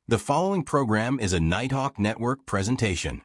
The following program is a Nighthawk Network presentation.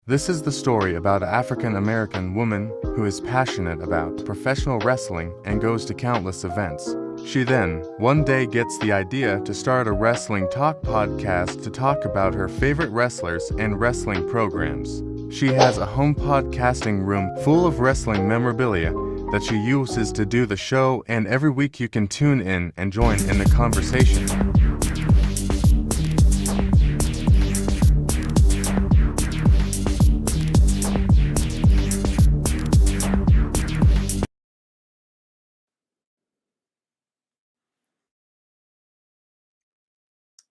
This is the story about an African-American woman who is passionate about professional wrestling and goes to countless events. She then, one day, gets the idea to start a wrestling talk podcast to talk about her favorite wrestlers and wrestling programs. She has a home podcasting room full of wrestling memorabilia that she uses to do the show, and every week you can tune in and join in the conversation.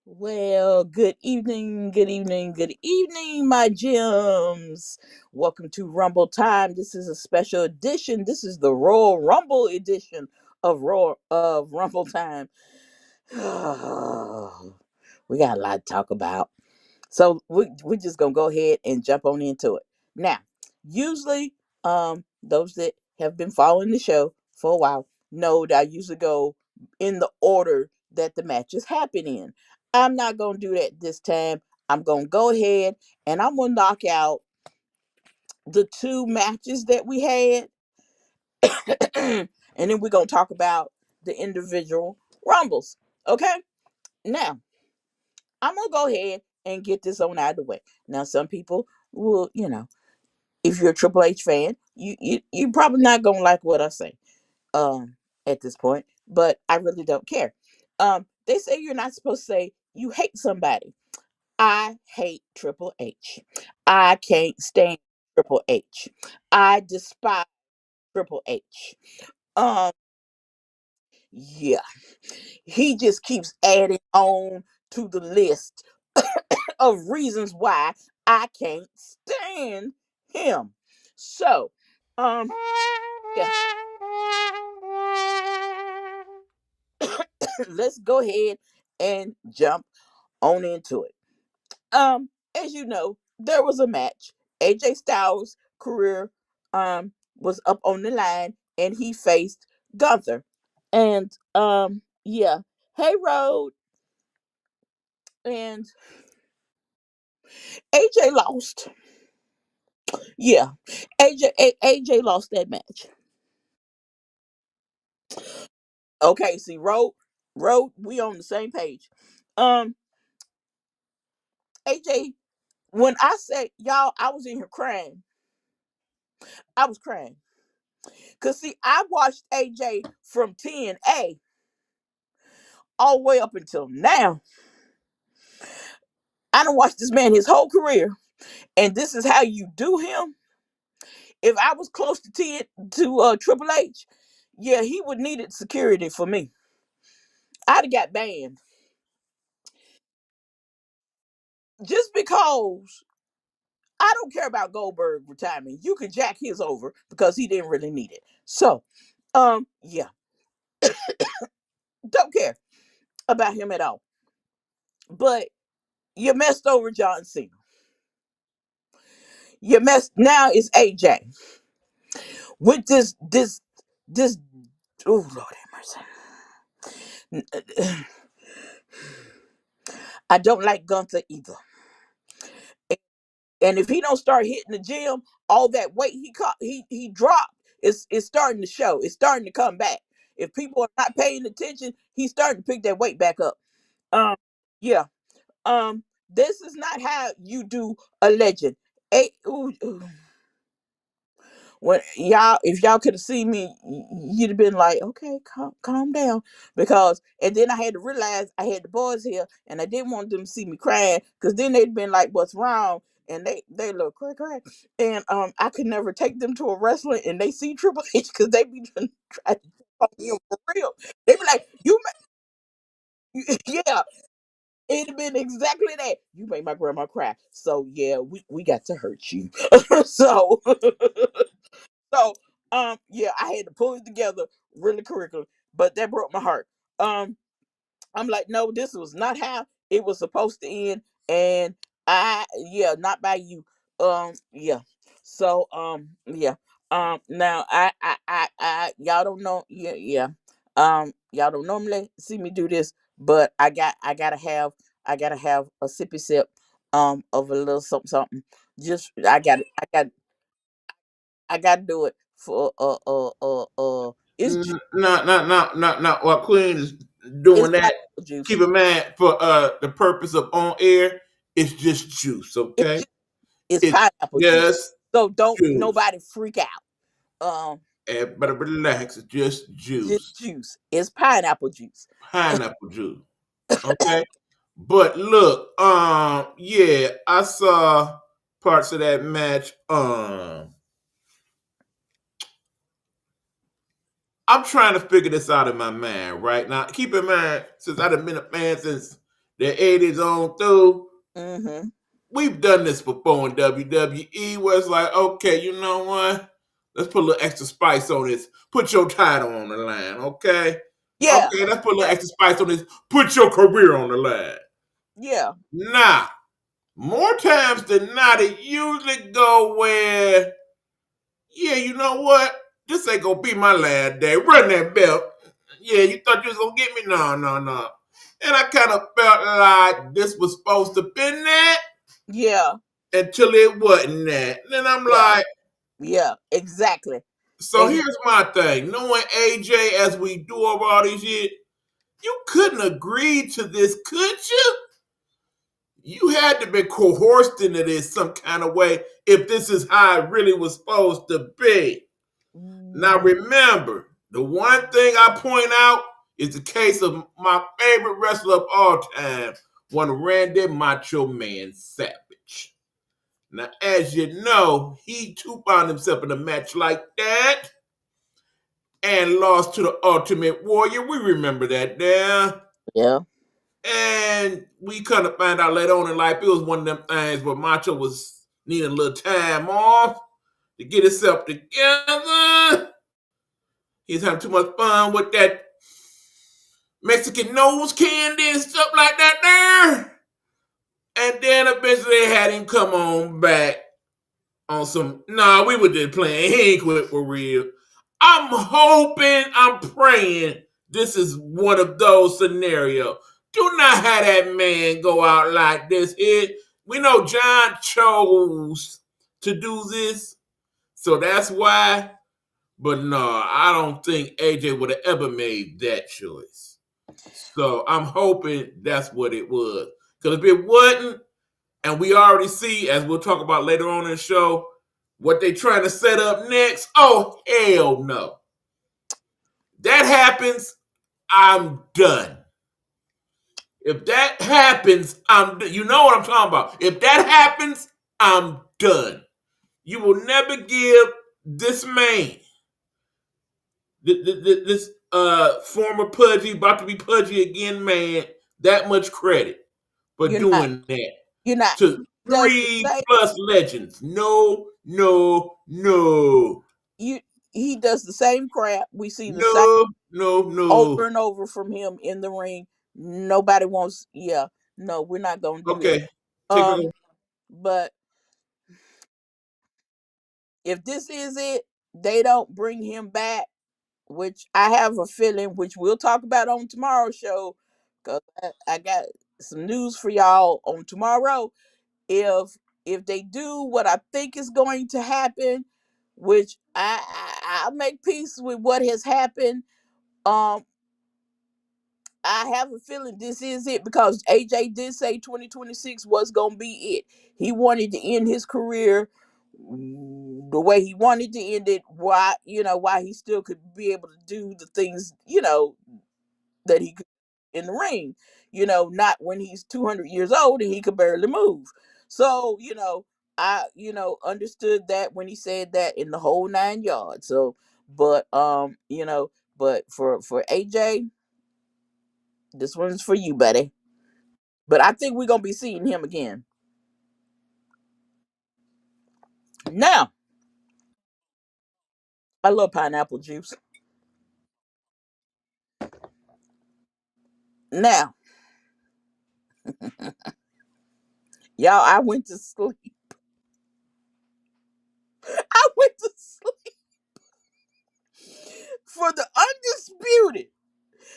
Well, good evening, good evening, good evening, my gems. Welcome to Rumble Time. This is a special edition. This is the Royal Rumble edition of Rumble Time. We got a lot to talk about. So we're just gonna go ahead and jump on into it. Now, usually, those that have been following the show for a while know that I usually go in the order that the matches happen in. I'm not gonna do that this time. I'm gonna go ahead and I'm gonna knock out the two matches that we had, and then we're gonna talk about the individual rumbles. Okay? Now, I'm gonna go ahead and get this on out of the way. Now, some people will, if you're a Triple H fan, you're probably not gonna like what I say at this point, but I really don't care. They say you're not supposed to say you hate somebody. I hate Triple H. I can't stand Triple H. I despise Triple H. Um, yeah, he just keeps adding on to the list of reasons why I can't stand him. So, um, yeah, let's go ahead and jump on into it. As you know, there was a match. AJ Styles' career was up on the line, and he faced Gunther. And yeah, hey Road, and AJ lost. Yeah, AJ lost that match. Okay, see, Road, we on the same page. Um, AJ, when I say y'all, I was in here crying. I was crying. Cause see, I watched AJ from TNA all the way up until now. I don't watch this man his whole career, and this is how you do him. If I was close to Triple H, yeah, he would needed security for me. I'd have got banned just because I don't care about Goldberg retirement. You could jack his over because he didn't really need it. So, yeah, don't care about him at all. But you messed over John Cena. You messed now it's AJ with this. Oh Lord have mercy. I don't like Gunther either. And if he don't start hitting the gym, all that weight he dropped is starting to show. It's starting to come back. If people are not paying attention, he's starting to pick that weight back up. Um, yeah. This is not how you do a legend. Ooh, ooh. When y'all, if y'all could have seen me, you'd have been like, okay, calm down. Because, and then I had to realize I had the boys here, and I didn't want them to see me crying, because then they'd been like, what's wrong? And they look cry, and I could never take them to a wrestling, and they see Triple H because they be trying to talk to him for real. They be like, yeah, it'd have been exactly that. You made my grandma cry, so yeah, we got to hurt you. So So, yeah, I had to pull it together really quickly, but that broke my heart. Um, I'm like, no, this was not how it was supposed to end, and yeah, not by you. Yeah. So, yeah. Now y'all don't know, yeah, yeah. Y'all don't normally see me do this, but I gotta have a sippy sip of a little something something. Just I got to do it for it's Not while Queen is doing it's that. pineapple juice. Keep in mind for the purpose of on air, it's just juice, It's okay? just, it's It's pineapple juice. just So don't juice. nobody freak out. Everybody relax. It's just Just juice. juice. It's pineapple juice. Pineapple juice. Okay. But look, yeah, I saw parts of that match. I'm trying to figure this out in my mind right now. Keep in mind, since I've been a fan since the 80s on through, Mm-hmm. we've done this before in WWE where it's like, okay, you know what? Let's put a little extra spice on this. Put your title on the line, okay? Yeah. Okay, let's put a little Yeah. extra spice on this. Put your career on the line. Yeah. Nah, more times than not, it usually go where, yeah, you know what? This ain't gonna be my last day. Run that belt. Yeah, you thought you was gonna get me? No, no, no. And I kind of felt like this was supposed to been that Yeah. until it wasn't that. Then I'm Yeah. like, Yeah. Exactly. so Exactly. here's my thing. Knowing AJ as we do over all these years, you couldn't agree to this, could you? You had to be coerced into this some kind of way if this is how it really was supposed to be. Now remember, the one thing I point out is the case of my favorite wrestler of all time, one Randy Macho Man Savage. Now, as you know, he too found himself in a match like that and lost to the Ultimate Warrior. We remember that there. Yeah. And we kind of find out later on in life it was one of them things where Macho was needing a little time off to get himself together. He's having too much fun with that Mexican nose candy and stuff like that there. And then eventually they had him come on back on some, nah, we were just playing. He ain't quit for real. I'm hoping, I'm praying this is one of those scenarios. Do not have that man go out like this. We know John chose to do this, so that's why. But no, I don't think AJ would have ever made that choice. So I'm hoping that's what it was. Because if it wasn't, and we already see, as we'll talk about later on in the show, what they trying to set up next, oh, hell no. That happens, I'm done. If that happens, you know what I'm talking about. If that happens, I'm done. You will never give this man, this former pudgy, about to be pudgy again man, that much credit for You're not. doing that You're not. to Does the three same. plus legends. No, no, no, You. He does the same crap. We see the same no, no, no. over and over from him in the ring. Nobody wants. Yeah. No, we're not gonna do that. Okay, take it on. But if this is it, they don't bring him back, which I have a feeling, which we'll talk about on tomorrow's show, because I got some news for y'all on tomorrow. If if they do what I think is going to happen, which I'll make peace with what has happened. Um, I have a feeling this is it because AJ did say 2026 was gonna be it. He wanted to end his career the way he wanted to end it. Why he still could be able to do the things that he could in the ring. Not when he's 200 years old and he could barely move. So I understood that when he said that in the whole 9 yards. So, but for AJ, this one's for you, buddy. But I think we're gonna be seeing him again. Now, I love pineapple juice. Now, y'all, I went to sleep. I went to sleep. for the undisputed.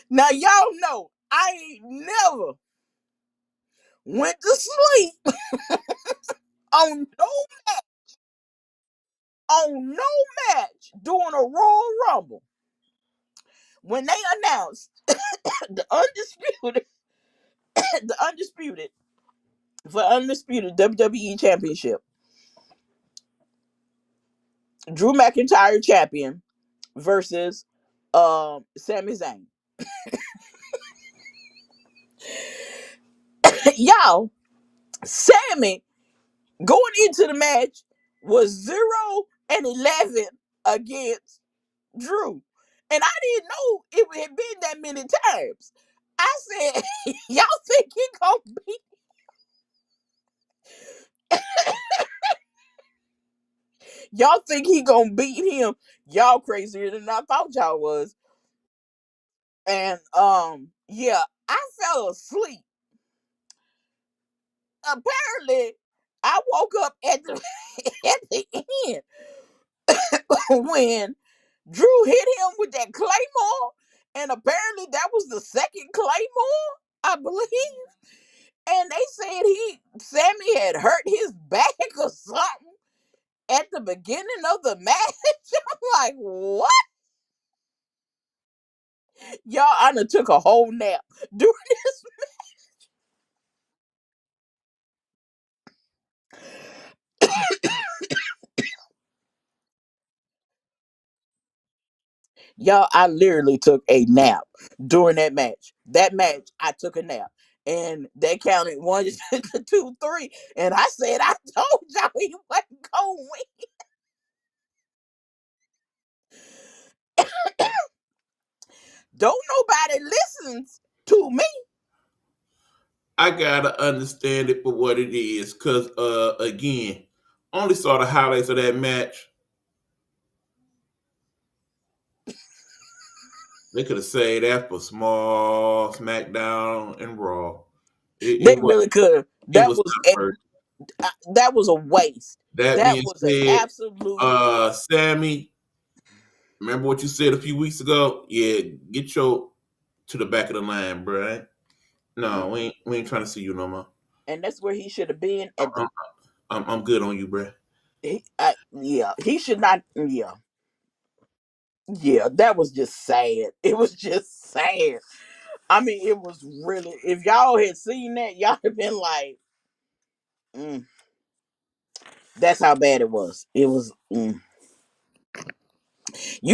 Now y'all know I ain't never went to sleep on no match during a Royal Rumble when they announced the undisputed the undisputed WWE Championship. Drew McIntyre champion versus Sami Zayn. Y'all, Sammy going into the match was 0-11 against Drew. And I didn't know it had been that many times. I said, y'all think he gonna beat him? Y'all crazier than I thought y'all was. And yeah, I fell asleep. Apparently, I woke up at the at the end when Drew hit him with that Claymore, and apparently that was the second Claymore, I believe. And they said Sammy had hurt his back or something at the beginning of the match. I'm like, what? Y'all, I done took a whole nap during this. Y'all, I literally took a nap during that match. That match, I took a nap. And they counted 1, 2, 3. And I said, I told y'all he wasn't going to win. Don't nobody listens to me. I gotta understand it for what it is, cause again, only saw the highlights of that match. They could have saved that for Small, SmackDown, and Raw. They really could have. It was not worth. That was a waste. That That being was an said, absolute. Sammy, remember what you said a few weeks ago? Yeah, get your to the back of the line, bro. No, we ain't trying to see you no more. And that's where he should have been at the. I'm good on you, bro. Yeah, he should not. Yeah, that was just sad. It was just sad. I mean, it was really. If y'all had seen that, y'all have been like, mm, "That's how bad it was." It was. You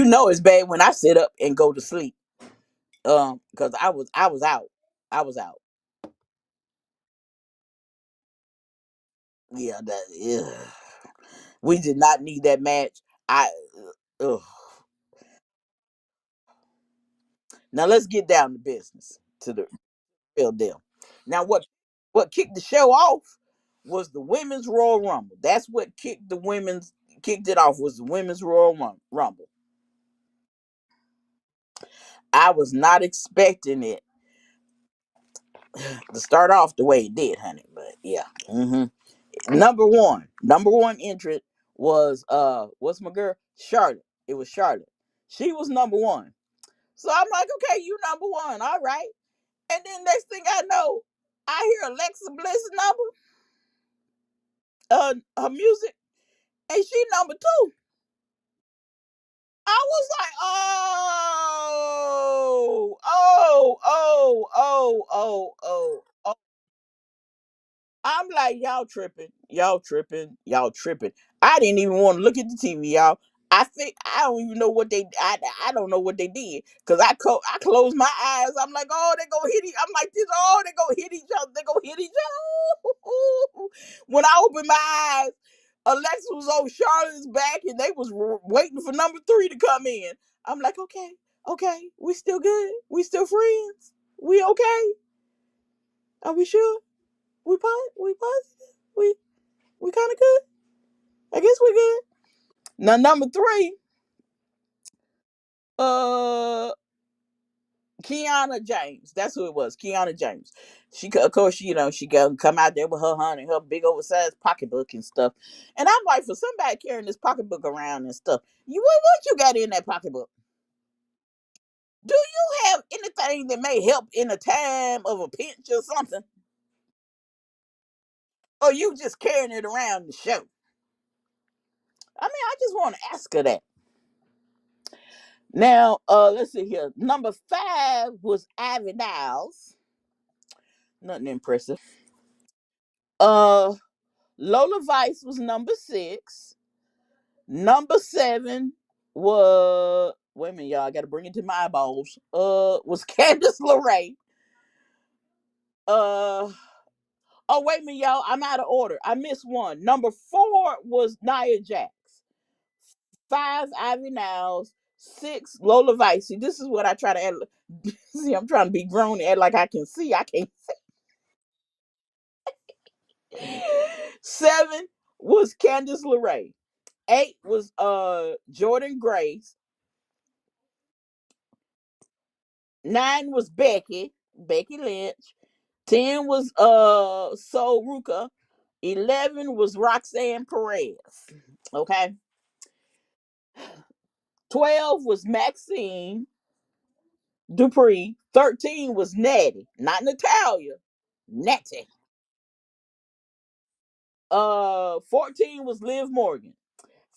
know, it's bad when I sit up and go to sleep. Because I was out. I was out. Yeah, we did not need that match. Ugh. Now let's get down to business, to the real deal. Now, what kicked the show off was the women's Royal Rumble. That's what kicked it off, was the women's Royal Rumble. I was not expecting it to start off the way it did, honey. But yeah. Number one entrant was what's my girl? Charlotte. It was Charlotte. She was number one. So I'm like, okay, you number one, all right. And then next thing I know, I hear Alexa Bliss her music, and she number two. I was like, oh. I'm like, y'all tripping, y'all tripping. I didn't even want to look at the TV, y'all. I don't even know what I don't know what they did, because I closed my eyes. I'm like, oh, they gonna hit I'm like this. Oh, they gonna hit each other. They gonna hit each other. When I opened my eyes, Alexa was on Charlotte's back, and they was waiting for number 3 to come in. I'm like, okay, we still good. We still friends. We okay? Are we sure? We positive? We kind of good? I guess we good. Now number 3, uh, Kiana James. That's who it was. Kiana James. Of course, she gonna come out there with her honey, her big oversized pocketbook and stuff. And I'm like, for somebody carrying this pocketbook around and stuff, what you got in that pocketbook? Do you have anything that may help in a time of a pinch or something? Or you just carrying it around the show? I mean, I just want to ask her that. Now, let's see here. Number 5 was Ivy Niles. Nothing impressive. Uh, Lola Vice was number 6. Number 7 was, wait a minute, y'all. I got to bring it to my eyeballs. Was Candice LeRae. Uh, oh, wait a minute, y'all. I'm out of order. I missed one. Number 4 was Nia Jax. 5, Ivy Niles. 6, Lola Vice. See, this is what I try to add. See, I'm trying to be grown and act like I can see. I can't see. 7 was Candice LeRae. 8 was Jordan Grace. 9 was Becky Lynch. 10 was Sol Ruka. 11 was Roxanne Perez. Okay. 12 was Maxine Dupree. 13 was Natty, not Natalia. Natty. 14 was Liv Morgan.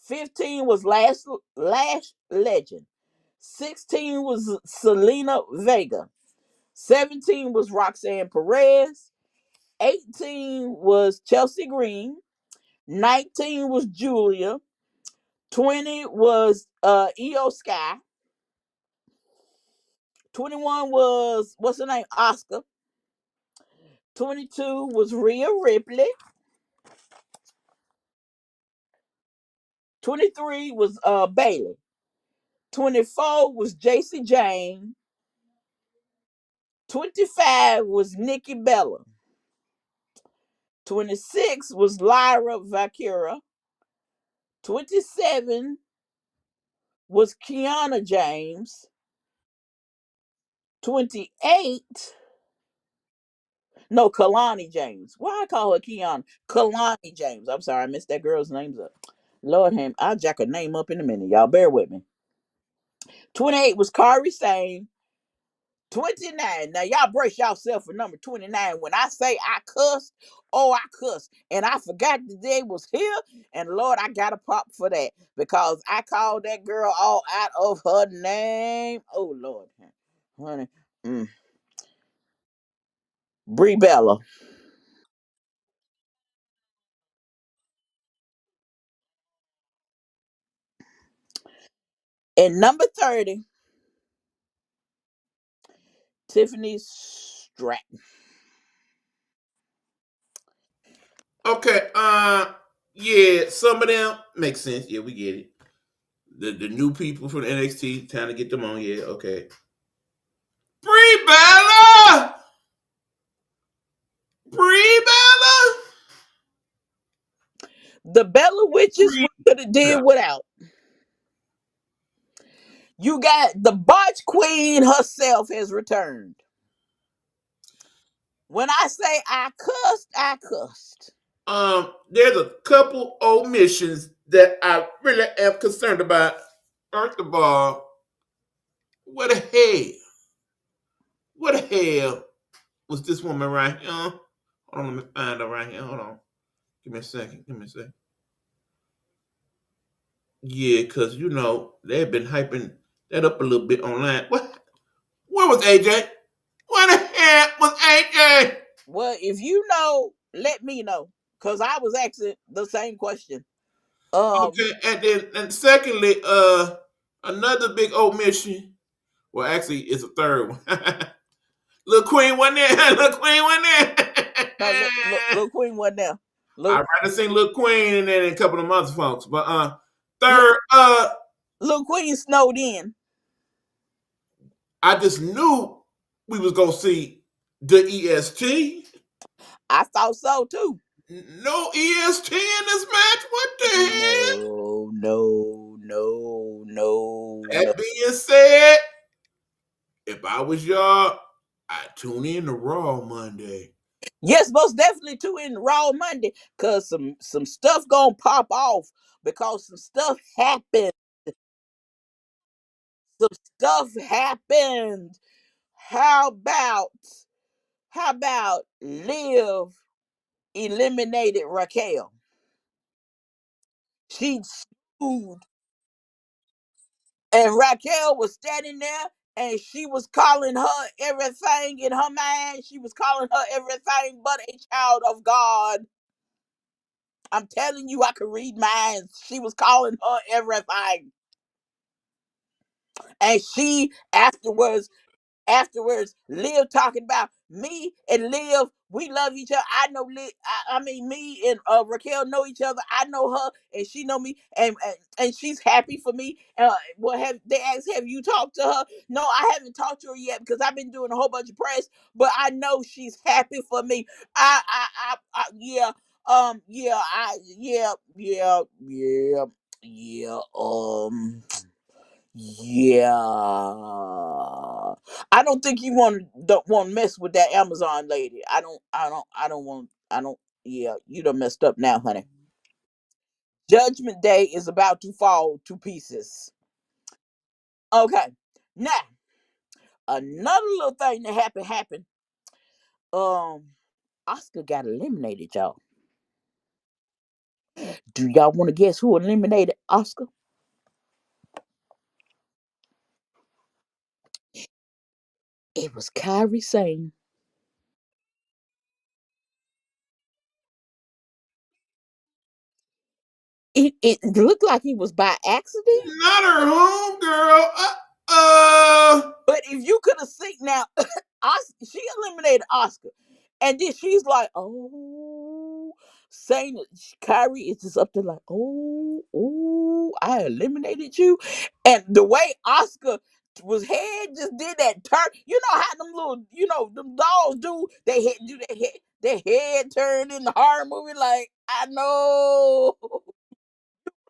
15 was Lash Legend. 16 was Selena Vega. 17 was Roxanne Perez. 18 was Chelsea Green. 19 was Julia. 20 was Io Sky. 21 was, what's her name? Oscar. 22 was Rhea Ripley. 23 was Bailey. 24 was JC Jane. 25 was Nikki Bella. 26 was Lyra Valkyra. 27 was Kiana James. 28, no, Kalani James. Why I call her Kiana? Kalani James. I'm sorry, I missed that girl's names up. Lord, I'll jack her name up in a minute. Y'all bear with me. 28 was Kari Sane. 29. Now y'all brace yourself for number 29. When I say I cussed, oh I cussed. And I forgot the day was here. And Lord, I got a pop for that. Because I called that girl all out of her name. Oh Lord. Honey. Brie Bella. And number 30, Tiffany Stratton. Okay, yeah, some of them make sense. Yeah, we get it. The new people from the NXT, time to get them on. Yeah, okay. Brie Bella, Brie Bella. The Bella Witches we could have did without. You got the Botch Queen herself has returned. When I say I cussed, I cussed. There's a couple omissions that I really am concerned about. First of all, what the hell? What the hell was this woman right here? Hold on, let me find her right here. Hold on. Give me a second. Yeah, because, they've been hyping that up a little bit online. What? Where was AJ? Where the hell was AJ? Well, if you know, let me know. Because I was asking the same question. Okay, and secondly, another big omission. Well, actually, it's a third one. Little Queen wasn't there. Little Queen wasn't there. No, Lil Queen wasn't there. I'd rather sing Little Queen and then a couple of other folks. But third, Lil Queen snowed in. I just knew we was gonna see the EST. I thought so too. No EST in this match. What the hell? No. That being said, if I was y'all, I'd tune in to Raw Monday. Yes, most definitely too in Raw Monday. Cause some stuff gonna pop off because some stuff happened. some stuff happened. How about Liv eliminated Raquel? She sued, and Raquel was standing there, and she was calling her everything in her mind. She was calling her everything but a child of God. I'm telling you, I could read minds. She was calling her everything. And she afterwards, Liv talking about me and Liv, we love each other. I know Liv, I mean, me and Raquel know each other. I know her, and she know me, and she's happy for me. Well, have they asked, have you talked to her? No, I haven't talked to her yet because I've been doing a whole bunch of press. But I know she's happy for me. Yeah, yeah. Yeah. I don't think you don't want to mess with that Amazon lady. I don't yeah, you done messed up now, honey. Judgment Day is about to fall to pieces. Okay. Now, another little thing that happened. Um Oscar got eliminated, y'all. Do y'all want to guess who eliminated Oscar? It was Kyrie Sane. It looked like he was by accident. Not her home girl. Uh. But if you could have seen now, she eliminated Oscar, and then she's like, "Oh," saying that Kyrie is just up there like, "Oh, I eliminated you," and the way Oscar was head just did that turn. You know how them little, them dolls do. They head do their head turn in the horror movie. Like I know.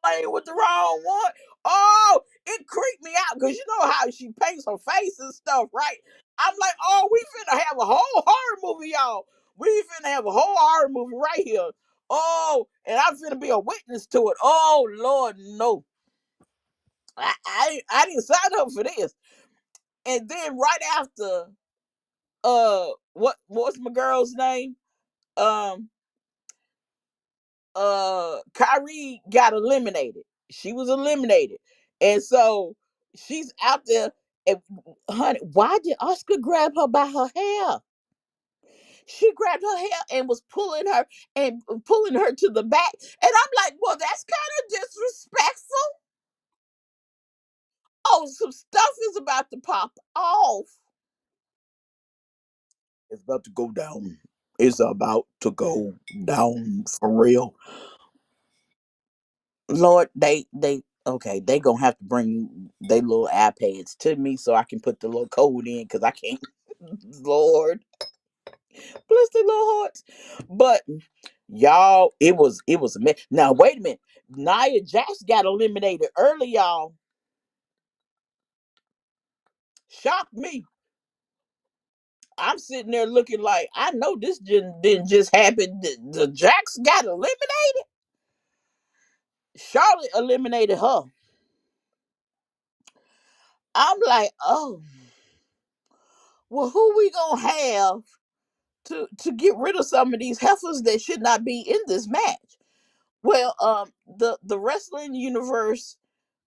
Playing with the wrong one. Oh, it creeped me out because you know how she paints her face and stuff, right? I'm like, oh, we finna have a whole horror movie, y'all. We finna have a whole horror movie right here. Oh, and I'm finna be a witness to it. Oh Lord, no. I didn't sign up for this. And then right after, what's my girl's name? Um, Kyrie got eliminated. She was eliminated. And so she's out there. And honey, why did Oscar grab her by her hair? She grabbed her hair and was pulling her to the back. And I'm like, well, that's kind of disrespectful. Oh, some stuff is about to pop off. It's about to go down. It's about to go down for real. Lord, they okay, they gonna have to bring their little iPads to me so I can put the little code in because I can't. Lord, bless their little hearts. But y'all, it was a mess. Now wait a minute, Nia Jax got eliminated early, y'all. Shocked me. I'm sitting there looking like I know this didn't just happen. The Jax got eliminated. Charlotte eliminated her. I'm like, oh, well, who we gonna have to get rid of some of these heifers that should not be in this match? Well, the wrestling universe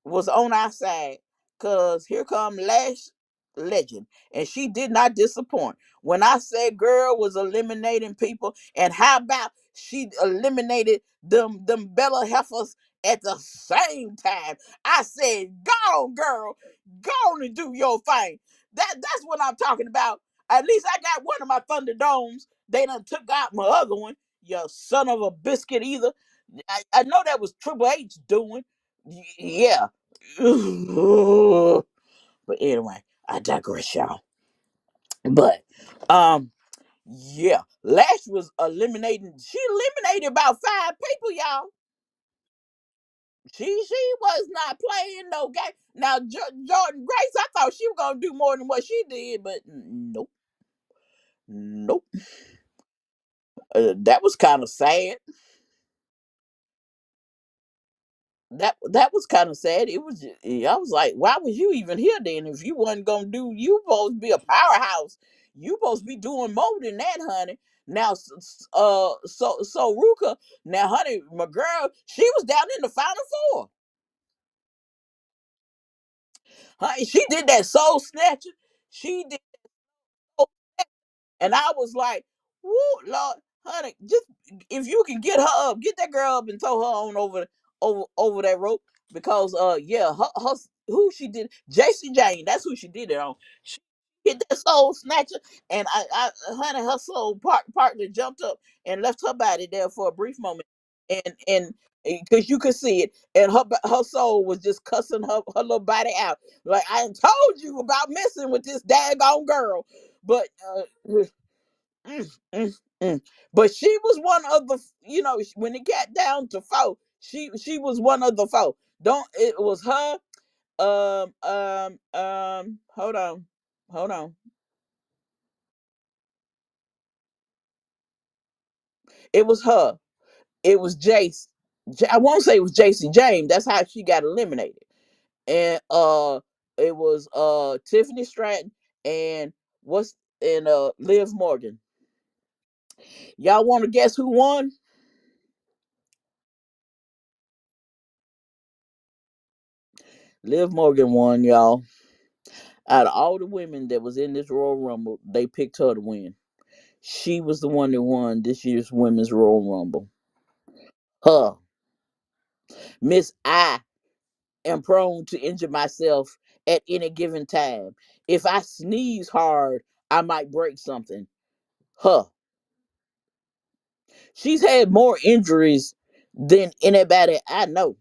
was on our side because here come Lash Legend, and she did not disappoint. When I said girl was eliminating people, and how about she eliminated them Bella heifers at the same time? I said, "Go on, girl, go on and do your thing." That's what I'm talking about. At least I got one of my Thunderdomes. They done took out my other one. You son of a biscuit, either. I know that was Triple H doing. Yeah. But anyway, I digress, y'all. But yeah, Lash was eliminating. She eliminated about 5 people, y'all. She was not playing no game. Now Jordan Grace, I thought she was gonna do more than what she did, but nope, nope. That was kind of sad. that was kind of sad. It was. I was like, why was you even here then? If you wasn't gonna do, you supposed to be a powerhouse. You supposed to be doing more than that, honey. Now, so Ruka, now, honey, my girl, she was down in the final four. Honey, she did that soul snatcher. She did, and I was like, "Woo, Lord, honey, just if you can get her up, get that girl up and throw her on over that rope because yeah, her who she did, JC Jane, that's who she did it on. She hit that soul snatcher, and honey, her soul partner jumped up and left her body there for a brief moment, and because you could see it, and her soul was just cussing her little body out like I ain't told you about messing with this daggone girl, but Mm, mm, mm. But she was one of the, when it got down to four, she was one of the four. Don't it was her. Hold on, hold on. It was her. It was Jace. I won't say it was JC James. That's how she got eliminated. And it was Tiffany Stratton and what's and Liv Morgan. Y'all want to guess who won? Liv Morgan won, y'all. Out of all the women that was in this Royal Rumble, they picked her to win. She was the one that won this year's Women's Royal Rumble. Her. Miss I am prone to injure myself at any given time. If I sneeze hard, I might break something. Her. She's had more injuries than anybody I know.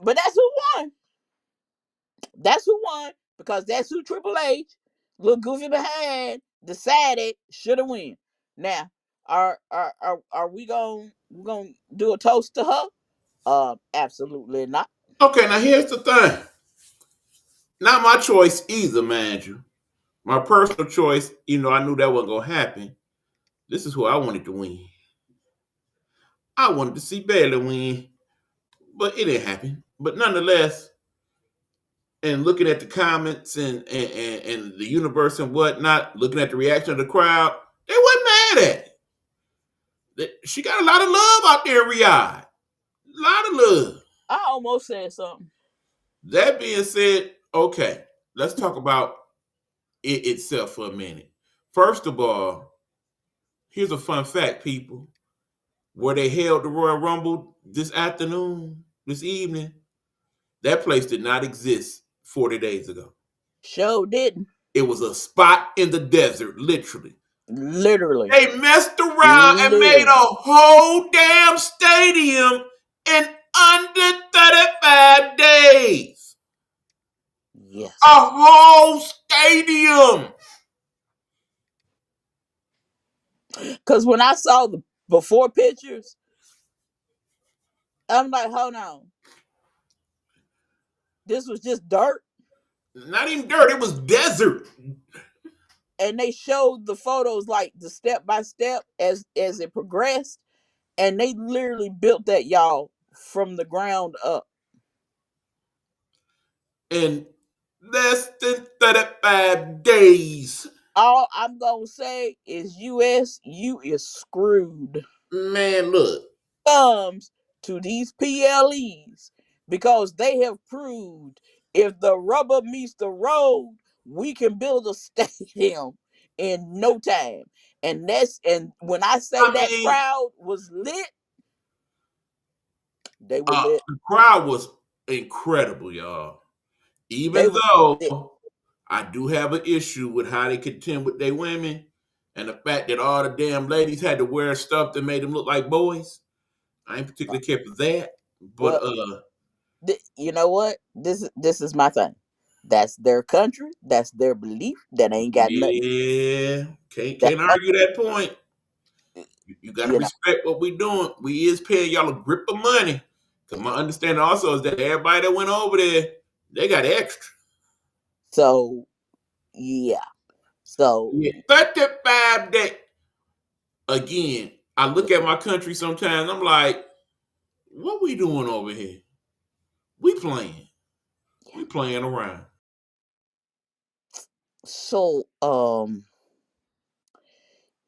But that's who won. That's who won because that's who Triple H, little goofy behind, decided should have win. Now, are we gonna do a toast to her? Absolutely not. Okay, now here's the thing. Not my choice either, man. You. My personal choice, I knew that wasn't gonna happen. This is who I wanted to win. I wanted to see Bayley win, but it didn't happen. But nonetheless, and looking at the comments and the universe and whatnot, looking at the reaction of the crowd, they wasn't mad at it. She got a lot of love out there in Riyadh. A lot of love. I almost said something. That being said, okay, let's talk about it itself for a minute. First of all, here's a fun fact, people. Where they held the Royal Rumble this afternoon, this evening, that place did not exist 40 days ago. Show didn't. It was a spot in the desert, literally. Literally. They messed around and made a Literally. whole damn stadium in under 35 days. A Yes. whole stadium. Because when I saw the before pictures, I'm like, hold on. This was just dirt. Not even dirt, it was desert. And they showed the photos like the step by step as it progressed. And they literally built that, y'all, from the ground up. In less than 35 days. All I'm gonna say is US, you is screwed. Man, look. Comes to these PLEs because they have proved if the rubber meets the road, we can build a stadium in no time. And when I say I that mean, crowd was lit, they were lit. the crowd was incredible, y'all. They Even was lit. though I do have an issue with how they contend with their women and the fact that all the damn ladies had to wear stuff that made them look like boys. I ain't particularly care for that. But Well, you know what? This is my thing. That's their country. That's their belief. That ain't got nothing. yeah, can't That can't argue that point. You got to you know. respect what we doing. We is paying y'all a grip of money. Cause my understanding also is that everybody that went over there, they got extra. So yeah. So Yeah. 35 days. Again, I look at my country sometimes. I'm like, what we doing over here? We playing. We playing around. So,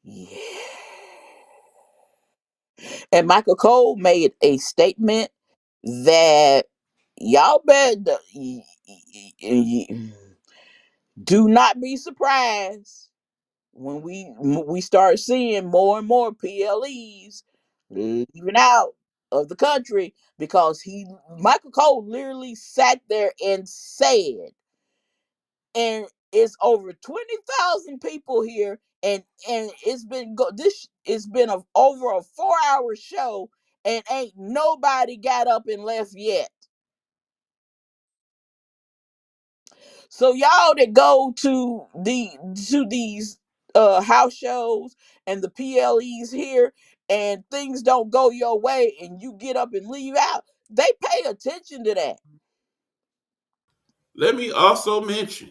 yeah. And Michael Cole made a statement that y'all better do not be surprised when we start seeing more and more PLEs leaving out of the country, because Michael Cole literally sat there and said, and it's over 20,000 people here, and it's been over a 4-hour show, and ain't nobody got up and left yet. So y'all that go to these house shows and the PLEs here, and things don't go your way and you get up and leave out, they pay attention to that. Let me also mention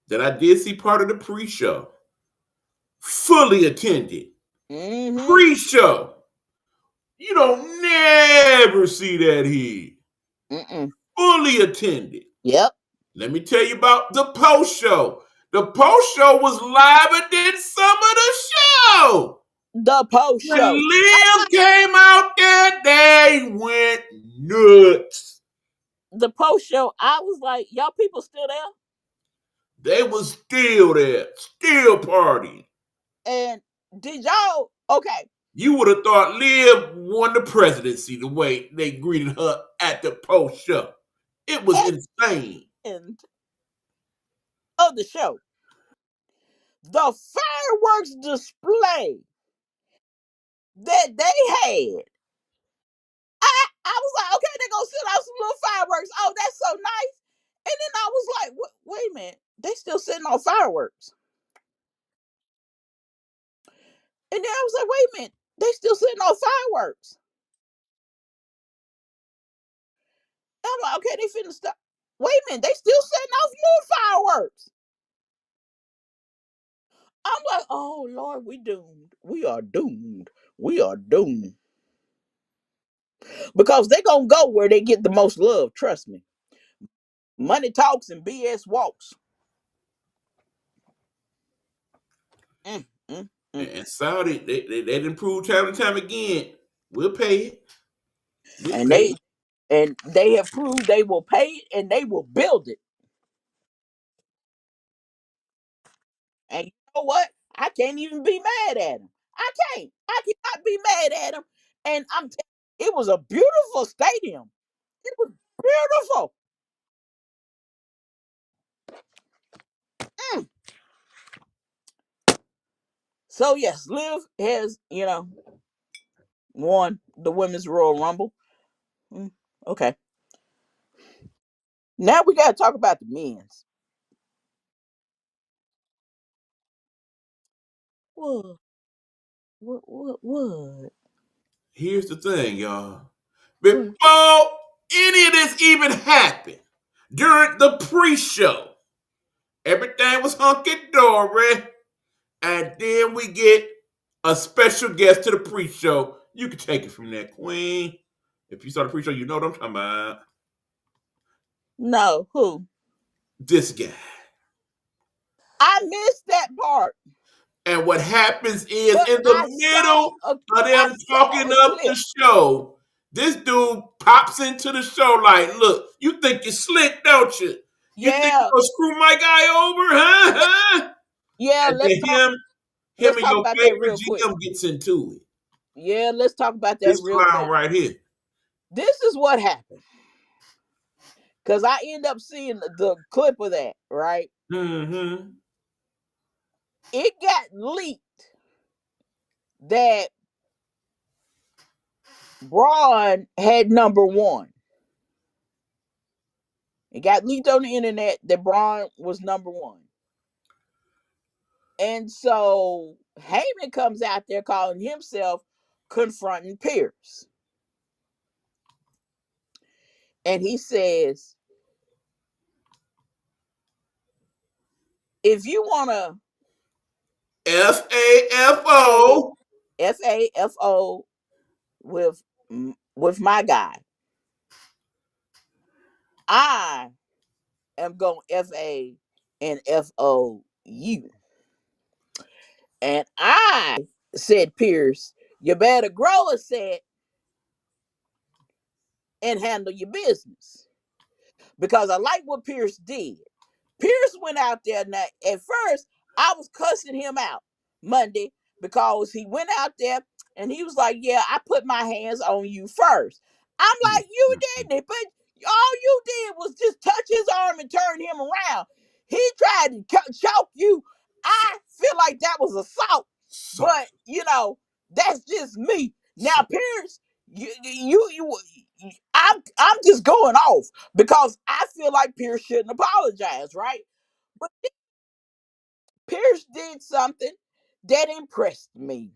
that I did see part of the pre-show. Fully attended. Mm-hmm. Pre-show. You don't never see that here. Mm-mm. Fully attended. Yep. Let me tell you about the post-show. The post-show was liver than some of the show. The post When show. Liv came out there, they went nuts. The post show, I was like, y'all people still there? They was still there, still partying. And did y'all, okay, You would have thought Liv won the presidency the way they greeted her at the post show. It was insane. end of the show, the fireworks display that they had, I was like, okay, they're gonna send out some little fireworks. Oh, that's so nice. And then I was like, wait a minute, they still sending off fireworks. And then I was like, wait a minute, they still sending off fireworks. And I'm like, okay, they finna stop. Wait a minute, they still setting off more fireworks. I'm like, oh Lord, we doomed. We are doomed. We are doomed. Because they're gonna go where they get the most love, trust me. Money talks and BS walks. Mm, mm, mm. And Saudi, they didn't prove time and time again. We'll pay it. We'll And pay they have proved they will pay it and they will build it. And you know what? I can't even be mad at them. I can't. I cannot be mad at them. And it was a beautiful stadium. It was beautiful. Mm. So yes, Liv has, won the women's Royal Rumble. Mm, okay. Now we gotta talk about the men's. What? What? Here's the thing, y'all. What? Before any of this even happened, during the pre-show, everything was hunky-dory. And then we get a special guest to the pre-show. You can take it from there, Queen. If you saw the pre-show, you know what I'm talking about. No, who? This guy. I missed that part. And what happens is, But in the middle of them talking a up clip. the show, this dude pops into the show like, look, you think you're slick, don't you? You think you're gonna screw my guy over, huh? Yeah, And let's then him and talk your about that favorite real quick. GM gets into it. Yeah, let's talk about that This real clown quick. right here. This is what happened. Because I end up seeing the clip of that, right? Mm-hmm. It got leaked that Braun had number one. It got leaked on the internet that Braun was number one. And so Heyman comes out there calling himself confronting Pierce. And he says, if you want to FAFO. FAFO with my guy. I am going FA and FOU. And I said, Pierce, you better grow a set and handle your business. Because I like what Pierce did. Pierce went out there. Now, at first, I was cussing him out Monday because he went out there and he was like, yeah, I put my hands on you first. I'm like, you didn't, but all you did was just touch his arm and turn him around. He tried to choke you. I feel like that was assault, but that's just me. Now, Pierce, I'm just going off because I feel like Pierce shouldn't apologize, right? But Pierce did something that impressed me.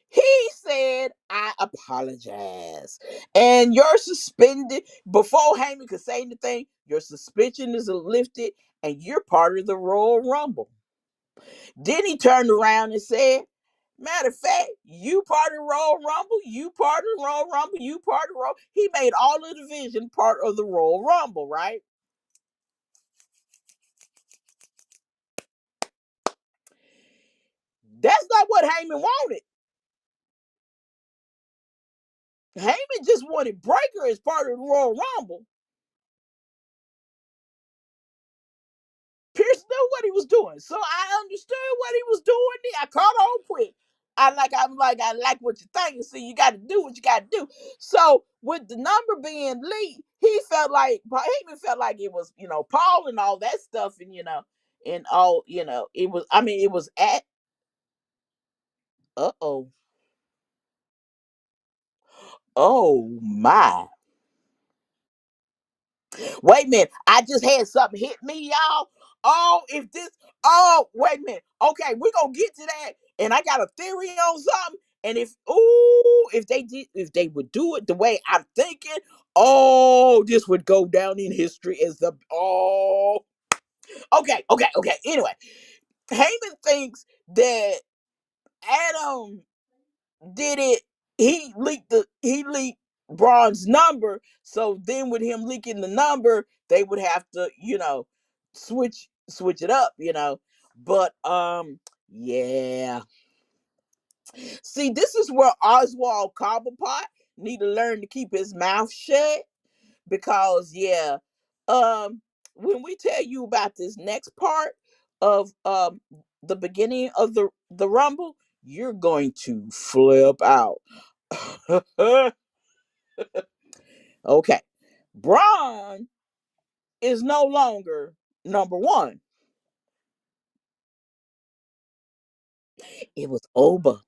He said, I apologize. And you're suspended. Before Heyman could say anything, your suspension is lifted and you're part of the Royal Rumble. Then he turned around and said, matter of fact, you part of the Royal Rumble, you part of the Royal Rumble, you part of the Royal. He made all of the division part of the Royal Rumble, right? That's not what Heyman wanted. Heyman just wanted Breakker as part of the Royal Rumble. Pierce knew what he was doing, so I understood what he was doing. I caught on quick. I like what you're thinking. So you got to do what you got to do. So with the number being leaked, he felt like Heyman felt like it was Paul and all that stuff, and all it was. I mean, it was at oh oh my. Wait a minute. I just had something hit me, y'all. Wait a minute. Okay, we're gonna get to that. And I got a theory on something. And if they would do it the way I'm thinking, this would go down in history as okay. Anyway, Heyman thinks that Adam did it. He leaked Braun's number. So then with him leaking the number, they would have to, switch it up, But yeah. See, this is where Oswald Cobblepot need to learn to keep his mouth shut because when we tell you about this next part of the beginning of the Rumble, you're going to flip out. Okay. Braun is no longer number one. It was Oba.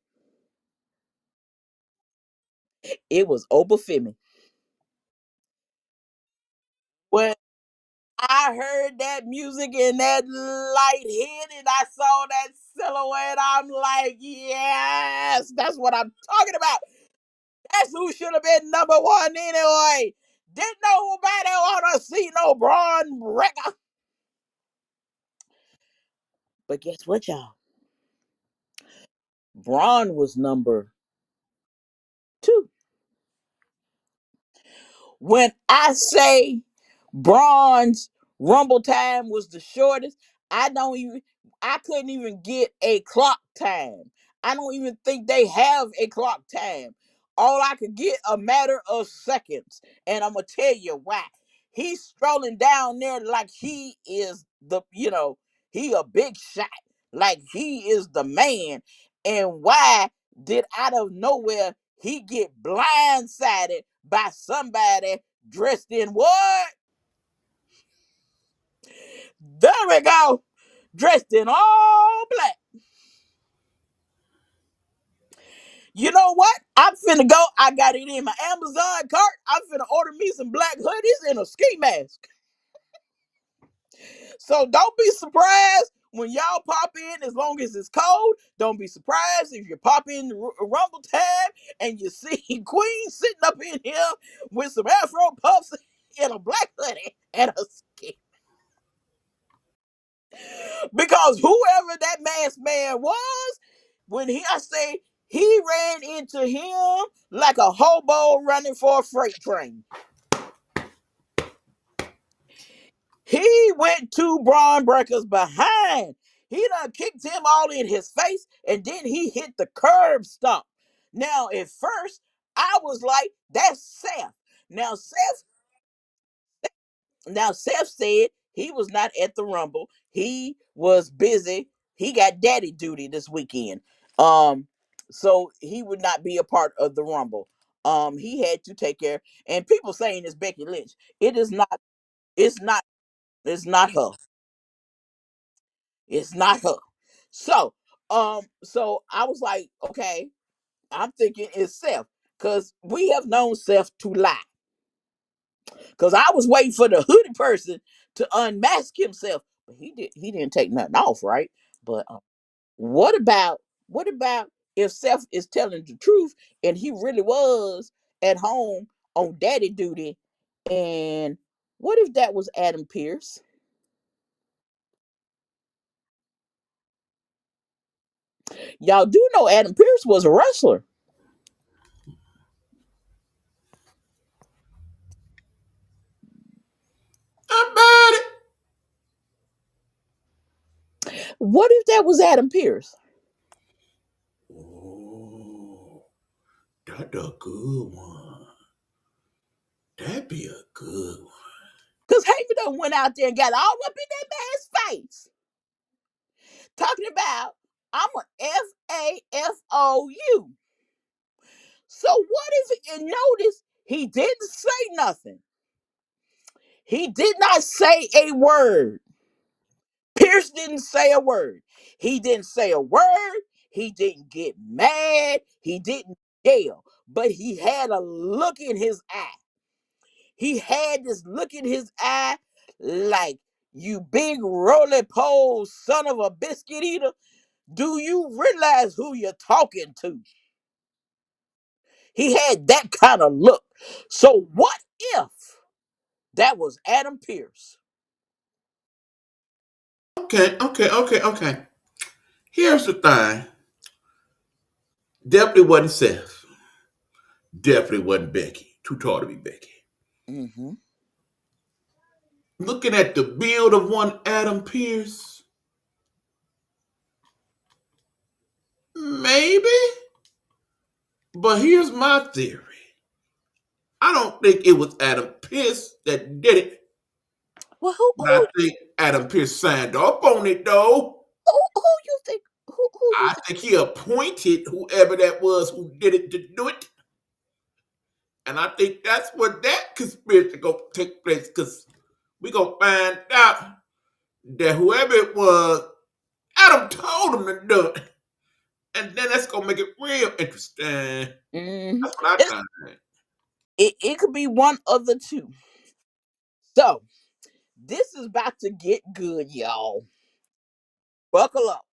It was Oba Femi. When I heard that music and that light hit and I saw that silhouette, I'm like, yes, that's what I'm talking about. That's who should have been number one anyway. Didn't nobody want to see no Braun Breaker. But guess what, y'all? Braun was number two. When I say Braun's Rumble time was the shortest, I couldn't even get a clock time. I don't even think they have a clock time. All I could get a matter of seconds. And I'm gonna tell you why. He's strolling down there like he is he a big shot. Like he is the man. And why did out of nowhere he get blindsided by somebody dressed in what? There we go. Dressed in all black. You know what? I'm finna go. I got it in my Amazon cart. I'm finna order me some black hoodies and a ski mask. So don't be surprised when y'all pop in as long as it's cold. Don't be surprised if you pop in the Rumble time and you see Queen sitting up in here with some Afro puffs and a black hoodie and a ski. Because whoever that masked man was, when I say He ran into him like a hobo running for a freight train. He went to Braun Breaker's behind. He done kicked him all in his face, and then he hit the curb stomp. Now, at first, I was like, that's Seth. Now, Seth said he was not at the Rumble. He was busy. He got daddy duty this weekend. So he would not be a part of the Rumble. He had to take care. And people saying it's Becky Lynch. It is not. It's not. It's not her. It's not her. So I was like, okay, I'm thinking it's Seth. Because we have known Seth to lie. Because I was waiting for the hoodie person to unmask himself. But he didn't take nothing off, right? But what about what about if Seth is telling the truth and he really was at home on daddy duty? And what if that was Adam Pierce? Y'all do know Adam Pierce was a wrestler. How about it? What if that was Adam Pierce? Oh, that's a good one. That'd be a good one. Because Heyman done went out there and got all up in that man's face. Talking about, I'm a FAFOU. So what if, and notice, he didn't say nothing. He did not say a word. Pierce didn't say a word. He didn't say a word. He didn't get mad. He didn't yell. But he had a look in his eye. He had this look in his eye like, you big roly pole son of a biscuit eater. Do you realize who you're talking to? He had that kind of look. So what if that was Adam Pierce? Okay. Here's the thing. Definitely wasn't Seth. Definitely wasn't Becky. Too tall to be Becky. Mm-hmm. Looking at the build of one Adam Pierce, maybe. But here's my theory. I don't think it was Adam Pierce that did it. Well, But I think Adam Pierce signed up on it, though. who you think? Who you I think he appointed whoever that was who did it to do it. And I think that's where that conspiracy gonna take place, because we gonna find out that whoever it was, Adam told him to do it. And then that's gonna make it real interesting. think? That's what I It, think. it could be one of the two. So this is about to get good, y'all. Buckle up.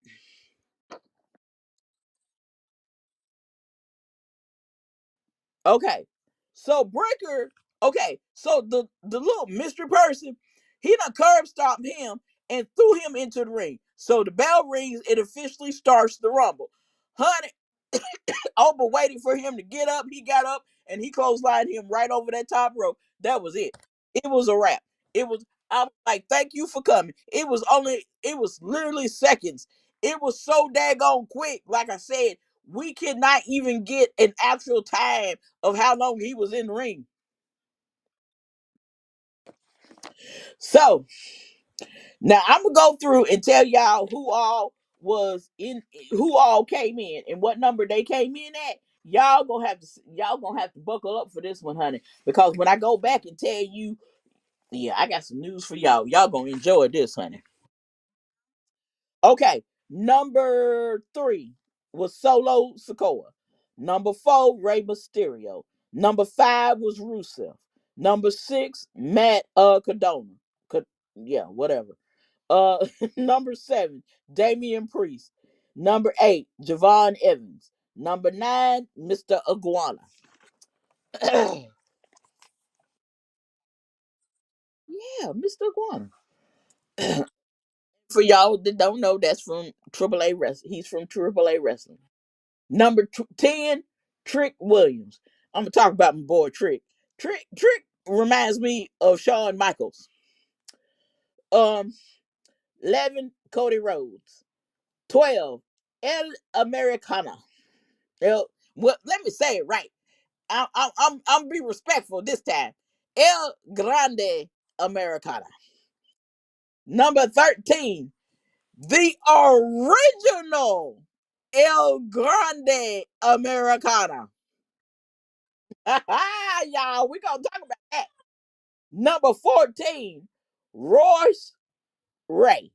Okay. So Breaker, okay, so the little mystery person, he done curb stomped him and threw him into the ring. So the bell rings, it officially starts the rumble. Honey, Oba waiting for him to get up. He got up and he clotheslined him right over that top rope. That was it. It was a wrap. It was, I'm like, thank you for coming. It was literally seconds. It was so daggone quick. Like I said, we could not even get an actual time of how long he was in the ring. So now I'm gonna go through and tell y'all who all came in and what number they came in at. Y'all gonna have to buckle up for this one, honey. Because when I go back and tell you, yeah, I got some news for y'all. Y'all gonna enjoy this, honey. Okay, number 3 was Solo Sokoa. Number 4, Rey Mysterio. Number 5 was Rusev. Number 6, Matt Cardona. Yeah, whatever. Number 7, Damian Priest. Number 8, Javon Evans. Number 9, Mr. Iguana. Yeah, Mr. Iguana. For y'all that don't know, that's from AAA Wrestling. He's from AAA Wrestling. Number 10, Trick Williams. I'm gonna talk about my boy Trick. Trick reminds me of Shawn Michaels. Um, 11, Cody Rhodes. 12, El Americana. Well, let me say it right. I'm be respectful this time. El Grande Americana. Number 13, the original El Grande Americana. Y'all, we gonna talk about that. Number 14, Royce Ray.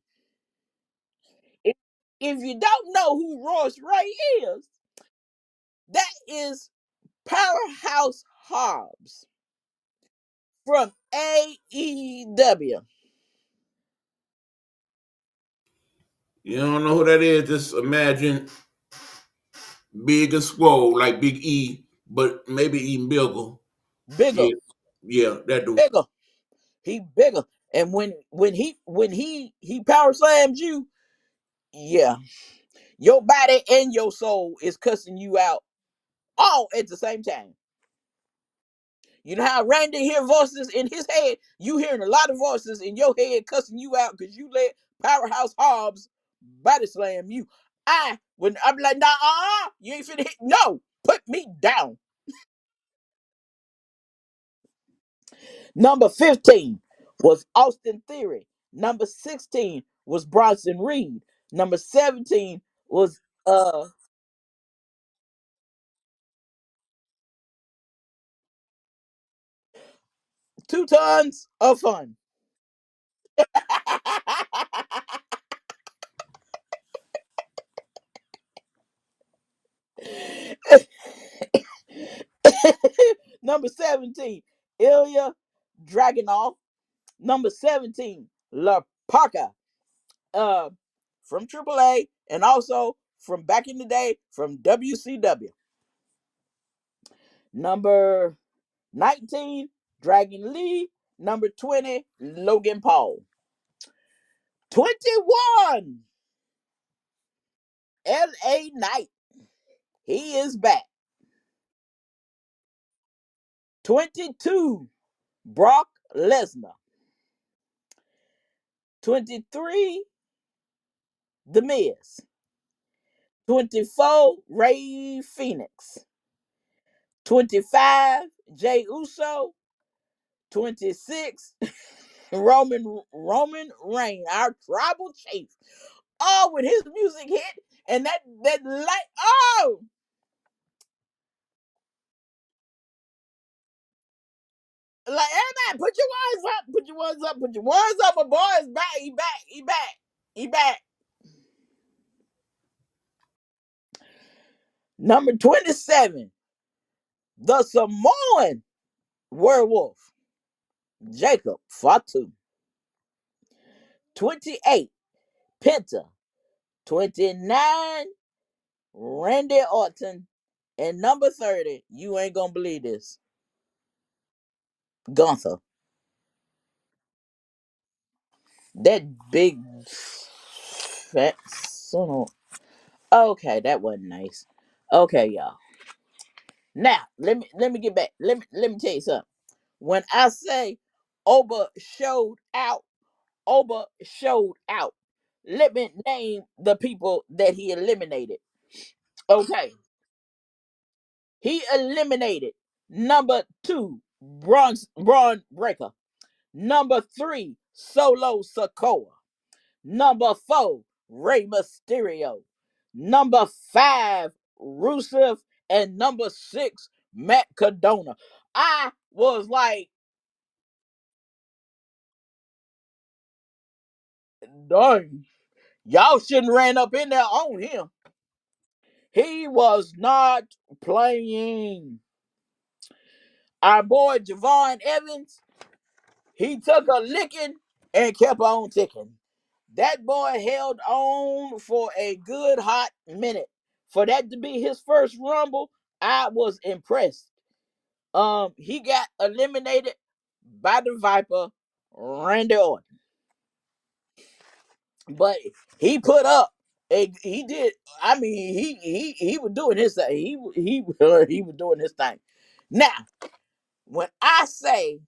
If, if you don't know who Royce Ray is, that is Powerhouse Hobbs from AEW. You don't know who that is? Just imagine big and swole like Big E, but maybe even bigger. Bigger, Yeah, yeah, that dude. bigger. He bigger. And when he power slams you, yeah, your body and your soul is cussing you out all at the same time. You know how Randy hear voices in his head? You hearing a lot of voices in your head cussing you out because you let Powerhouse Hobbs body slam you. When I'm like, nah, you ain't finna hit. No, put me down. Number 15 was Austin Theory. Number 16 was Bronson Reed. Number 17 was 2 tons of fun. Number 17, Ilya Dragunov. Number 17, La Parka, uh, from AAA and also from back in the day from WCW. Number 19, Dragon Lee. Number 20, Logan Paul. 21, LA Knight. He is back. 22, Brock Lesnar. 23, The Miz. 24, Ray Phoenix. 25, Jay Uso. 26, Roman Reign, our tribal chief. Oh, when his music hit and that light, oh, like everybody, put your ones up, put your ones up, put your ones up. My boy is back. He back. He back. He back. Number 27, the Samoan werewolf, Jacob Fatu. 28, Penta. 29, Randy Orton. And number 30, you ain't gonna believe this, Gunther. That big fat son of. Okay, that wasn't nice. Okay, y'all. Now let me get back. Let me tell you something. When I say Oba showed out, Oba showed out. Let me name the people that he eliminated. Okay, he eliminated number 2, Braun Breaker. Number 3, Solo Sokoa. Number 4, Rey Mysterio. Number 5, Rusev. And number 6, Matt Cardona. I was like, dang, y'all shouldn't ran up in there on him. He was not playing. Our boy Javon Evans, he took a licking and kept on ticking. That boy held on for a good hot minute. For that to be his first Rumble, I was impressed. He got eliminated by the Viper, Randy Orton. But he put up He did. I mean, he was doing his thing. He was doing his thing. Now, when I say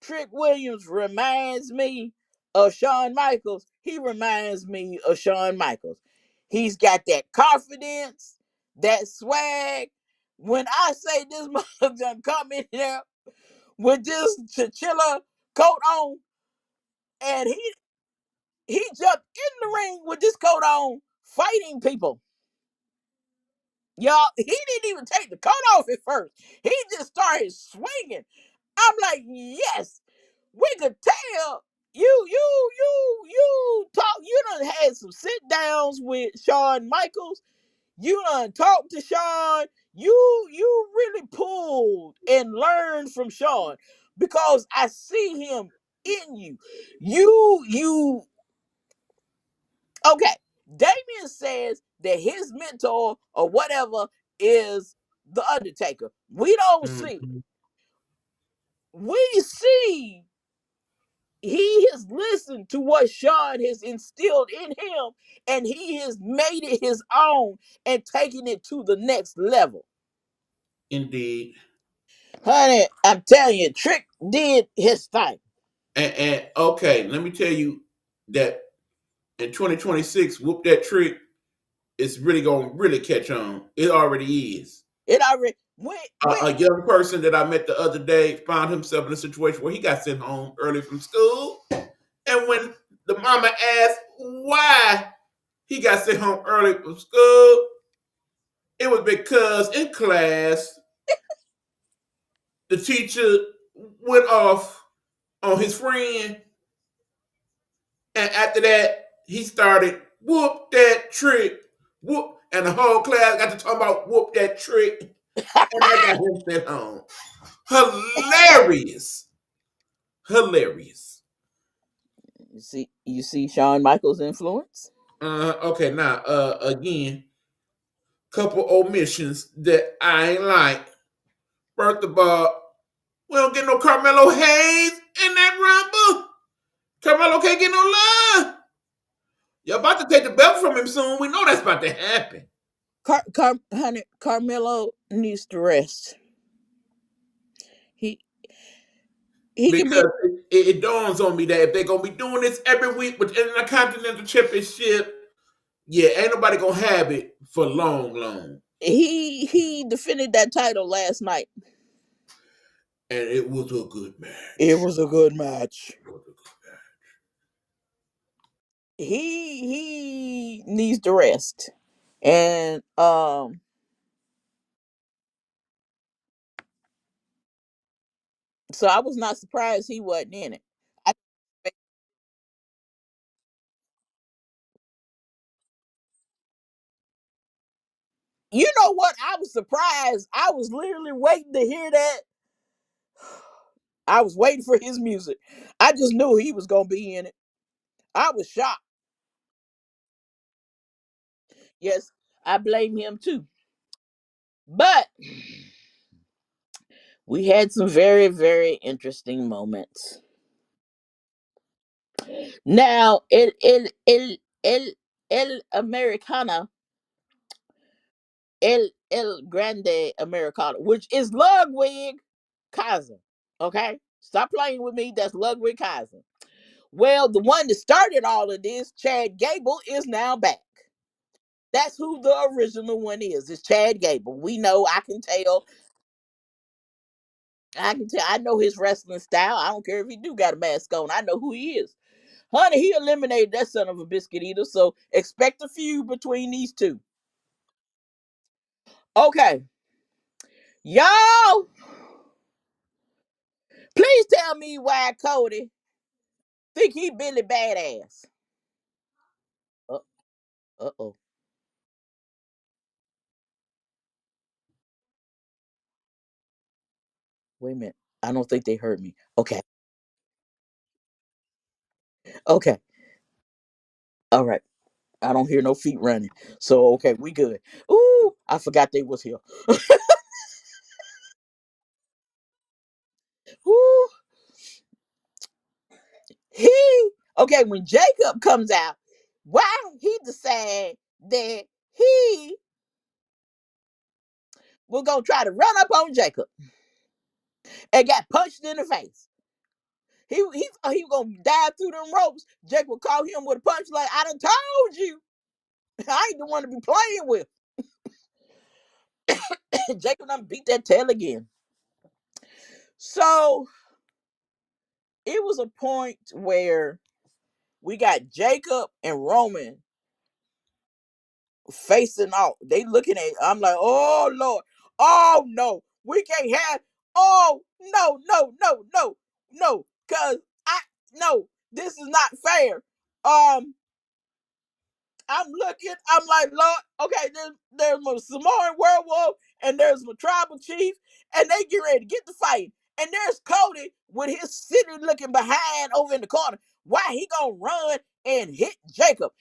Trick Williams reminds me of Shawn Michaels, he reminds me of Shawn Michaels. He's got that confidence, that swag. When I say this mother done come in there with this chinchilla coat on, and he jumped in the ring with this coat on, fighting people. Y'all, he didn't even take the coat off at first. He just started swinging. I'm like, yes, we could tell you talk. You done had some sit downs with Shawn Michaels. You done talked to Shawn. You really pulled and learned from Shawn, because I see him in you. You okay. Damien says that his mentor or whatever is the Undertaker. We don't see. Mhm. We see he has listened to what Shawn has instilled in him, and he has made it his own and taken it to the next level. Indeed. Honey, I'm telling you, Trick did his thing. And okay, let me tell you that in 2026, Whoop That Trick is really gonna really catch on. It already is. It already went. A young person that I met the other day found himself in a situation where he got sent home early from school. And when the mama asked why he got sent home early from school, it was because in class, the teacher went off on his friend. And after that, he started whoop that trick. Whoop. And the whole class got to talk about whoop that trick. And I got him sent home. Hilarious. Hilarious. You see Shawn Michaels' influence? Okay, now again, couple omissions that I ain't like. First of all, we don't get no Carmelo Hayes in that rumble. Carmelo can't get no love. You're about to take the belt from him soon. We know that's about to happen. Honey, Carmelo needs to rest. He he can be. Because it dawns on me that if they're gonna be doing this every week within the Continental Championship, yeah, ain't nobody gonna have it for long, long. He defended that title last night. And it was a good match. It was a good match. He needs to rest. And so I was not surprised he wasn't in it. I, you know what? I was surprised. I was literally waiting to hear that. I was waiting for his music. I just knew he was gonna be in it. I was shocked. Yes, I blame him too. But we had some very, very interesting moments. Now, el Americana, el Grande Americana, which is Ludwig Kaiser. Okay, stop playing with me. That's Ludwig Kaiser. Well, the one that started all of this, Chad Gable, is now back. That's who the original one is. It's Chad Gable. We know. I can tell. I can tell. I know his wrestling style. I don't care if he do got a mask on. I know who he is. Honey, he eliminated that son of a biscuit eater. So expect a feud between these two. Okay, y'all. Please tell me why Cody think he Billy Badass. Uh oh. Wait a minute. I don't think they heard me. Okay. Okay. All right. I don't hear no feet running. So okay, we good. Ooh, I forgot they was here. Ooh, he okay when Jacob comes out. Why he decide? that he was gonna try to run up on Jacob and got punched in the face. He thought he was gonna dive through them ropes. Jacob would call him with a punch like, I done told you. I ain't the one to be playing with. Jacob done beat that tail again. So it was a point where we got Jacob and Roman facing off. They looking at, I'm like, oh Lord, oh no, we can't have, oh no, no, no, no, no, cause no, this is not fair. I'm looking, I'm like, Lord, okay, there's my Samoan werewolf and there's my tribal chief, and they get ready to get the fight. And there's Cody with his city looking behind over in the corner. Why he gonna run and hit Jacob?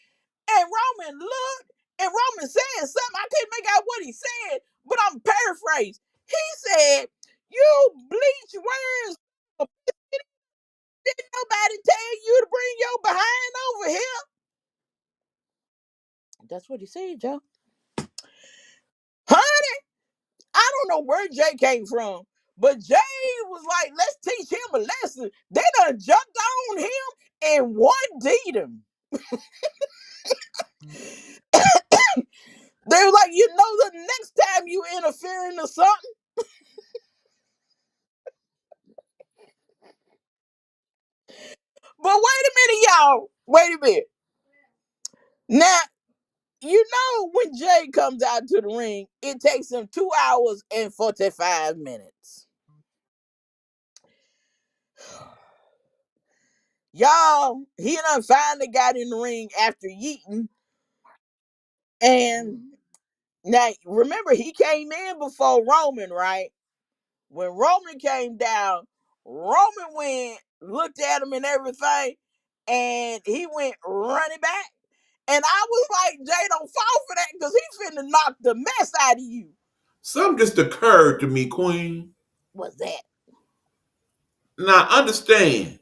And Roman looked, and Roman said something. I couldn't make out what he said, but I'm paraphrased. He said, "You bleach wearing, didn't nobody tell you to bring your behind over here?" That's what he said, Joe. Honey, I don't know where Jay came from, but Jay was like, let's teach him a lesson. They done jumped on him and one D'd him. They were like, the next time you interfere into something. But wait a minute, y'all. Wait a minute. Now, when Jay comes out to the ring, it takes him 2 hours and 45 minutes. Y'all, he done finally got in the ring after yeeting. And now, remember, he came in before Roman, right? When Roman came down, Roman went, looked at him and everything, and he went running back. And I was like, Jay, don't fall for that because he finna knock the mess out of you. Something just occurred to me, Queen. What's that? Now, understand,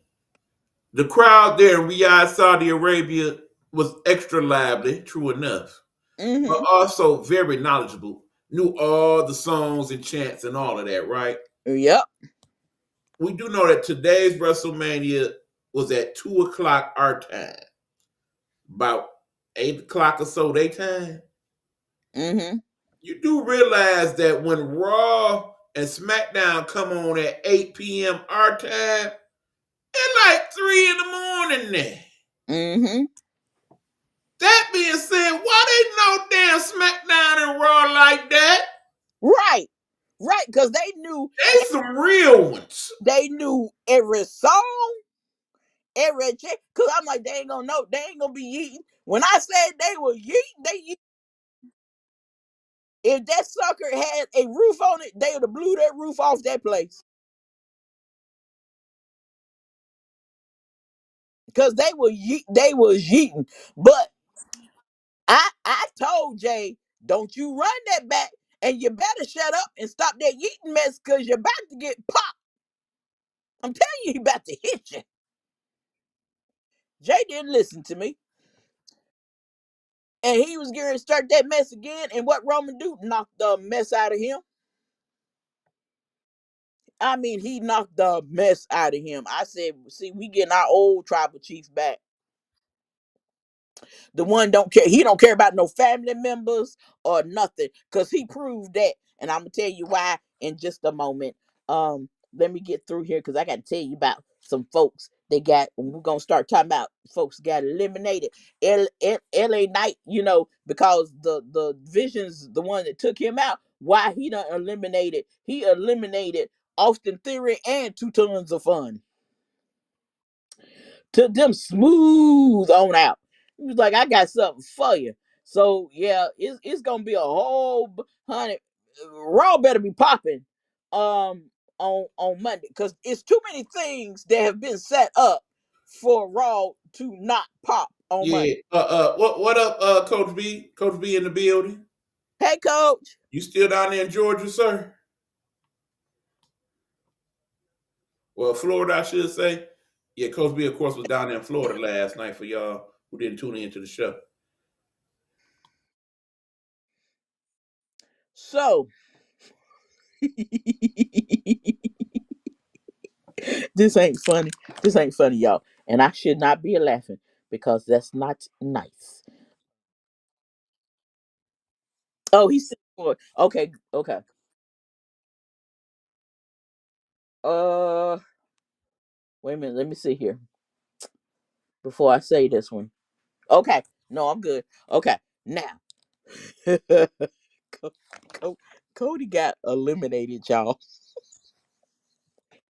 the crowd there in Riyadh, Saudi Arabia was extra lively, true enough, but also very knowledgeable. Knew all the songs and chants and all of that, right? Yep. We do know that today's WrestleMania was at 2 o'clock our time. About 8 o'clock or so their time. You do realize that when Raw and SmackDown come on at 8 p.m. our time, it's like 3 in the morning there. That being said, why they no damn SmackDown and Raw like that? Right, because they knew they some real ones. They knew every song, every check. Cause I'm like, they ain't gonna know, they ain't gonna be eating. When I said they were yeeting, they eat. If that sucker had a roof on it, they would have blew that roof off that place. Cause they was yeeting. But I told Jay, don't you run that back, and you better shut up and stop that yeeting mess, cause you're about to get popped. I'm telling you, he about to hit you. Jay didn't listen to me. And he was going to start that mess again. And what Roman do? Knocked the mess out of him. I mean, he knocked the mess out of him. I said, see, we getting our old tribal chief back. The one don't care. He don't care about no family members or nothing, because he proved that. And I'm gonna tell you why in just a moment. Let me get through here because I got to tell you about some folks they got. We're gonna start talking about folks got eliminated. LA Knight, because the Vision's the one that took him out. Why he done eliminated? He eliminated Austin Theory and 2 Tons of Fun. Took them smooth on out. He was like, I got something for you. So yeah, it's gonna be a whole honey. Raw better be popping on Monday, because it's too many things that have been set up for Raw to not pop on Monday. What up, Coach B? Coach B in the building. Hey, Coach. You still down there in Georgia, sir? Well, Florida, I should say. Yeah, Coach B, of course, was down there in Florida last night for y'all who didn't tune into the show. So this ain't funny. This ain't funny, y'all. And I should not be laughing because that's not nice. Oh, he's still okay. Okay. Uh, wait a minute. Let me see here before I say this one. Okay. No, I'm good. Okay. Now, Co- Co- Cody got eliminated, y'all.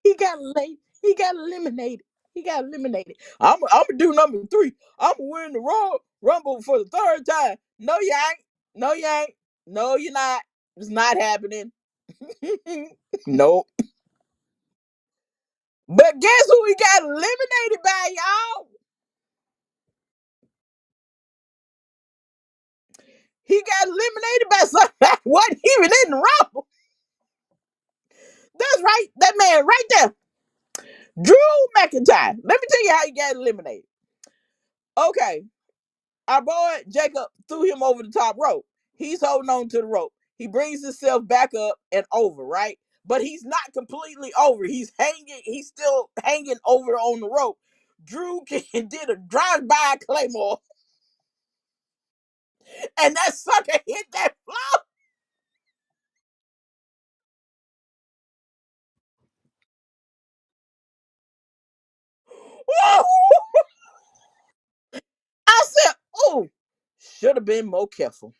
He got late. He got eliminated. He got eliminated. I'm gonna do number three. I'm gonna win the Royal Rumble for the third time. No, you ain't. No, you ain't. No, you're not. It's not happening. Nope. But guess who he got eliminated by, y'all? He got eliminated by somebody that wasn't even in the Rumble. That's right. That man right there. Drew McIntyre. Let me tell you how he got eliminated. Okay. Our boy Jacob threw him over the top rope. He's holding on to the rope. He brings himself back up and over, right? But he's not completely over. He's hanging, he's still hanging over on the rope. Drew did a drive-by Claymore, and that sucker hit that floor. I said, oh, should have been more careful.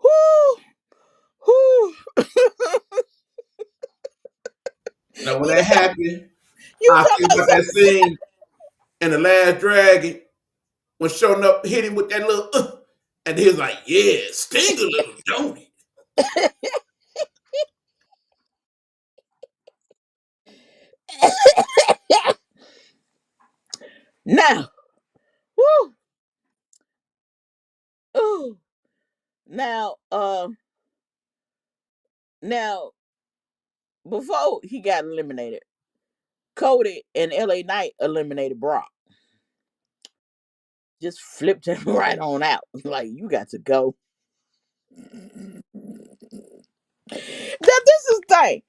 Whoo, whoo. Now when You that talk, happened, you I talking think about about that something. scene in the Last Dragon when showing up hit him with that little and he was like, yeah, sting a little, don't he? Now, whoo, ooh. Now, now before he got eliminated, Cody and LA Knight eliminated Brock. Just flipped him right on out. Like, you got to go. Now, this is the thing.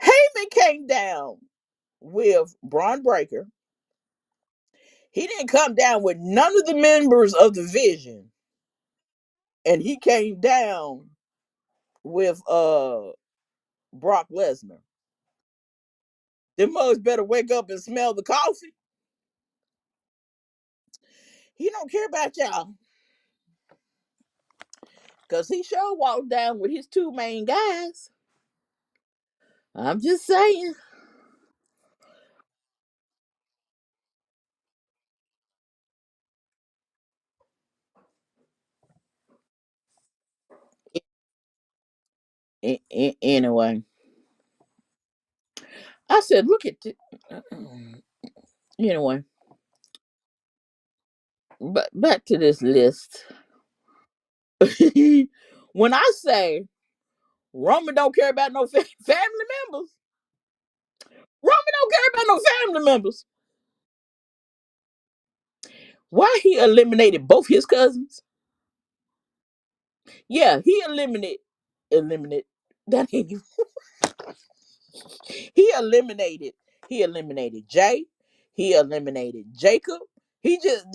Heyman came down with Braun Breaker. He didn't come down with none of the members of the Vision. And he came down with Brock Lesnar. Them mugs better wake up and smell the coffee. He don't care about y'all. Cause he sure walked down with his two main guys. I'm just saying. Anyway, I said, look at this. Anyway, but back to this list. When I say Roman don't care about no family members, Roman don't care about no family members. Why he eliminated both his cousins? Yeah, he eliminated that ain't even- he eliminated he eliminated Jay. He eliminated Jacob. He just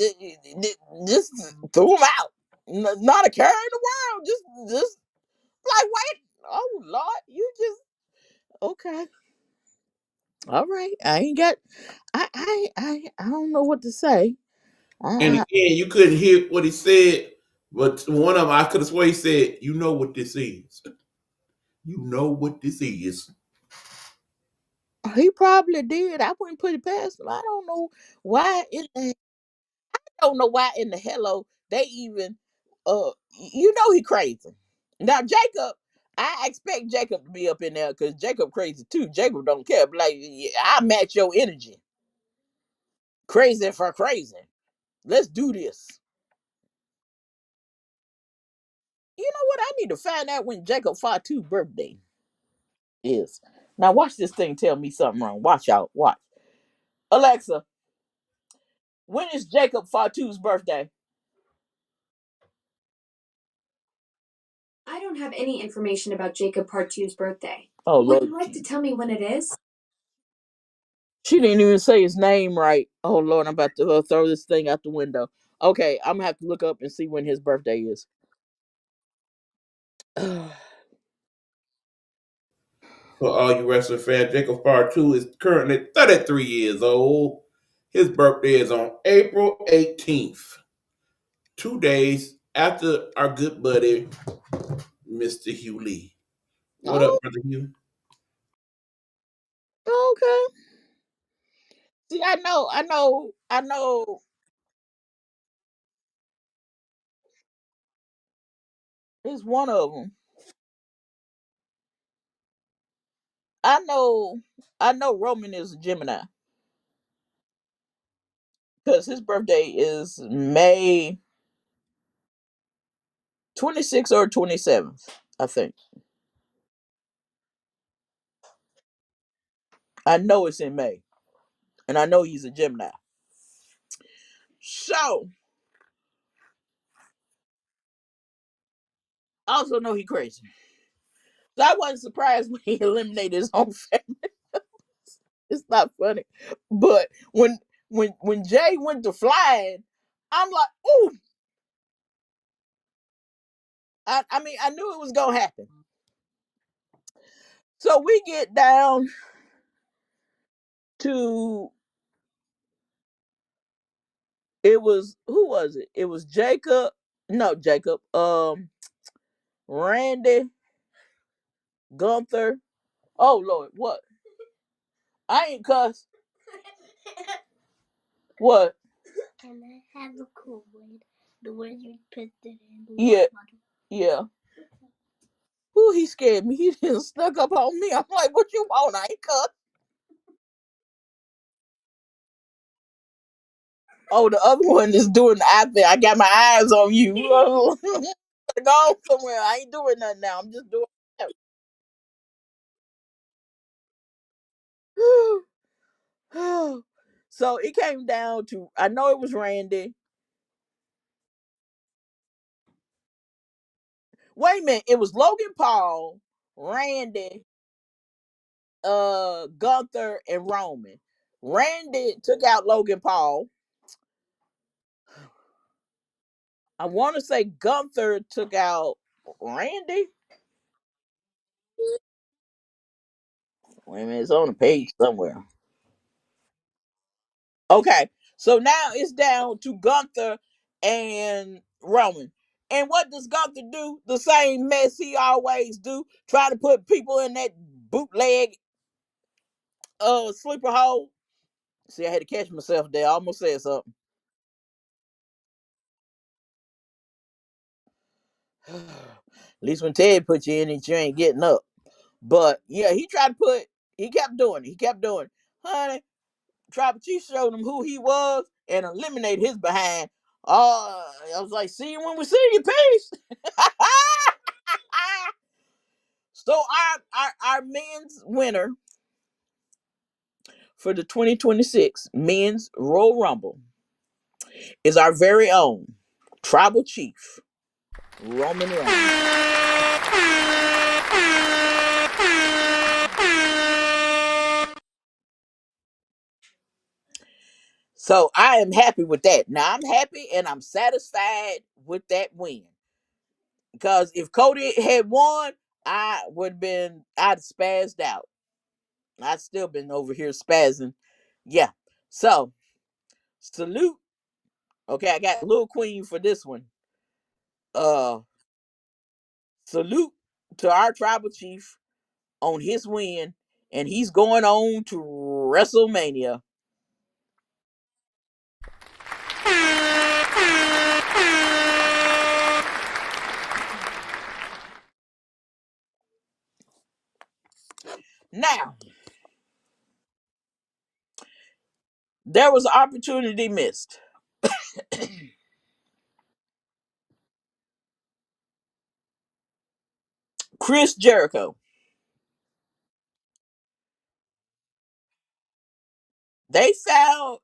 threw him out. Not a care in the world. Just like wait. Oh Lord, you just okay. All right. I ain't got I don't know what to say. And I, again, you couldn't hear what he said, but one of them I could have sworn he said, "You know what this is. You know what this is." he probably did. I wouldn't put it past him. I don't know why in the don't know why in the hello they even you know he crazy. Now Jacob, I expect Jacob to be up in there because Jacob crazy too. Jacob don't care. But like yeah, I match your energy. Crazy for crazy. Let's do this. You know what? I need to find out when Jacob Fatu's birthday is. Now watch this thing tell me something wrong. Watch out. Watch. Alexa, When is Jacob Fatu's birthday? I don't have any information about Jacob Partou's birthday. Oh, Would Lord. you like to tell me when it is? She didn't even say his name right. Oh, Lord, I'm about to throw this thing out the window. Okay, I'm going to have to look up and see when his birthday is. For all you wrestling fans, Jacob Fatu is currently 33 years old. His birthday is on April 18th, 2 days after our good buddy, Mr. Hugh Lee. What up, Oh, brother Hugh? okay. See, I know. It's one of them. I know. I know Roman is a Gemini because his birthday is May 26th or 27th. I think. I know it's in May, and I know he's a Gemini. So I also know he crazy. So I wasn't surprised when he eliminated his own family. It's not funny, but when Jay went to flying, I'm like, ooh. I mean, I knew it was gonna happen. So we get down to it was who was it? It was Jacob. No, Jacob. Randy, Gunther. Oh Lord, what? I ain't cuss. What? Can I have a cool word? The word you put it in. Yeah, yeah. Who he scared me? He just snuck up on me. I'm like, what you want? I ain't cuss. Oh, the other one is doing the eye thing. I got my eyes on you. Go on somewhere. I ain't doing nothing now. I'm just doing. So it came down to I know it was Randy. Wait a minute, it was Logan Paul, Randy, Gunther, and Roman. Randy took out Logan Paul. I want to say Gunther took out Randy. Wait a minute, it's on the page somewhere. Okay, so now it's down to Gunther and Roman. And what does Gunther do? The same mess he always do. Try to put people in that bootleg sleeper hole. See, I had to catch myself there. I almost said something. At least when Ted put you in it, you ain't getting up. But yeah, he kept doing it. He kept doing it. Honey, Tribal Chief showed him who he was and eliminated his behind. I was like, see you when we see you. Peace. So our men's winner for the 2026 men's Royal Rumble is our very own Tribal Chief, Roman Reigns. So I am happy with that. Now I'm happy and I'm satisfied with that win. Because if Cody had won, I'd spazzed out. I'd still been over here spazzing. Yeah. So salute. Okay, I got Lil Queen for this one. Uh Salute to our tribal chief on his win, and he's going on to WrestleMania. Now, there was an opportunity missed. Chris Jericho. They filed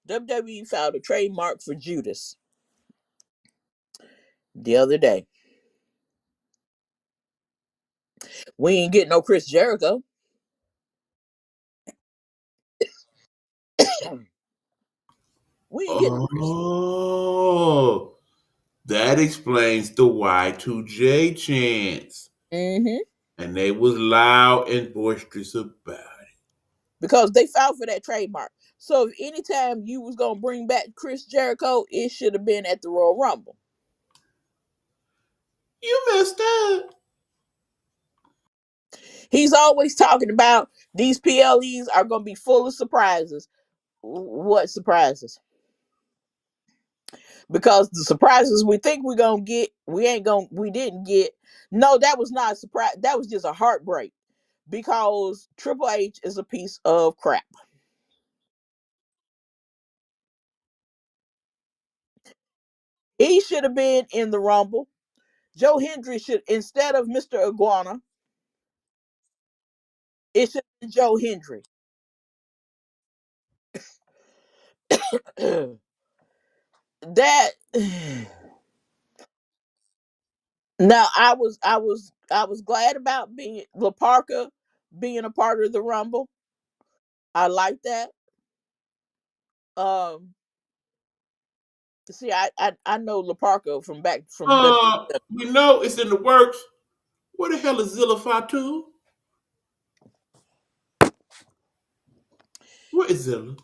WWE filed a trademark for Judas the other day. We ain't getting no Chris Jericho. We ain't getting no Chris. Oh, that explains the Y2J chants. Mm-hmm. And they was loud and boisterous about it. Because they filed for that trademark. So if anytime you was gonna bring back Chris Jericho, it should have been at the Royal Rumble. You messed up. He's always talking about these PLEs are gonna be full of surprises. What surprises? Because the surprises we think we're gonna get, we didn't get. No, that was not a surprise. That was just a heartbreak. Because Triple H is a piece of crap. He should have been in the Rumble. Joe Hendry should, instead of Mr. Iguana, it should be Joe Hendry. That now I was glad about being La Parka being a part of the Rumble. I like that. Um see I know La Parka from back from WWE. We know it's in the works. Where the hell is Zilla Fatu? Where is Zilla?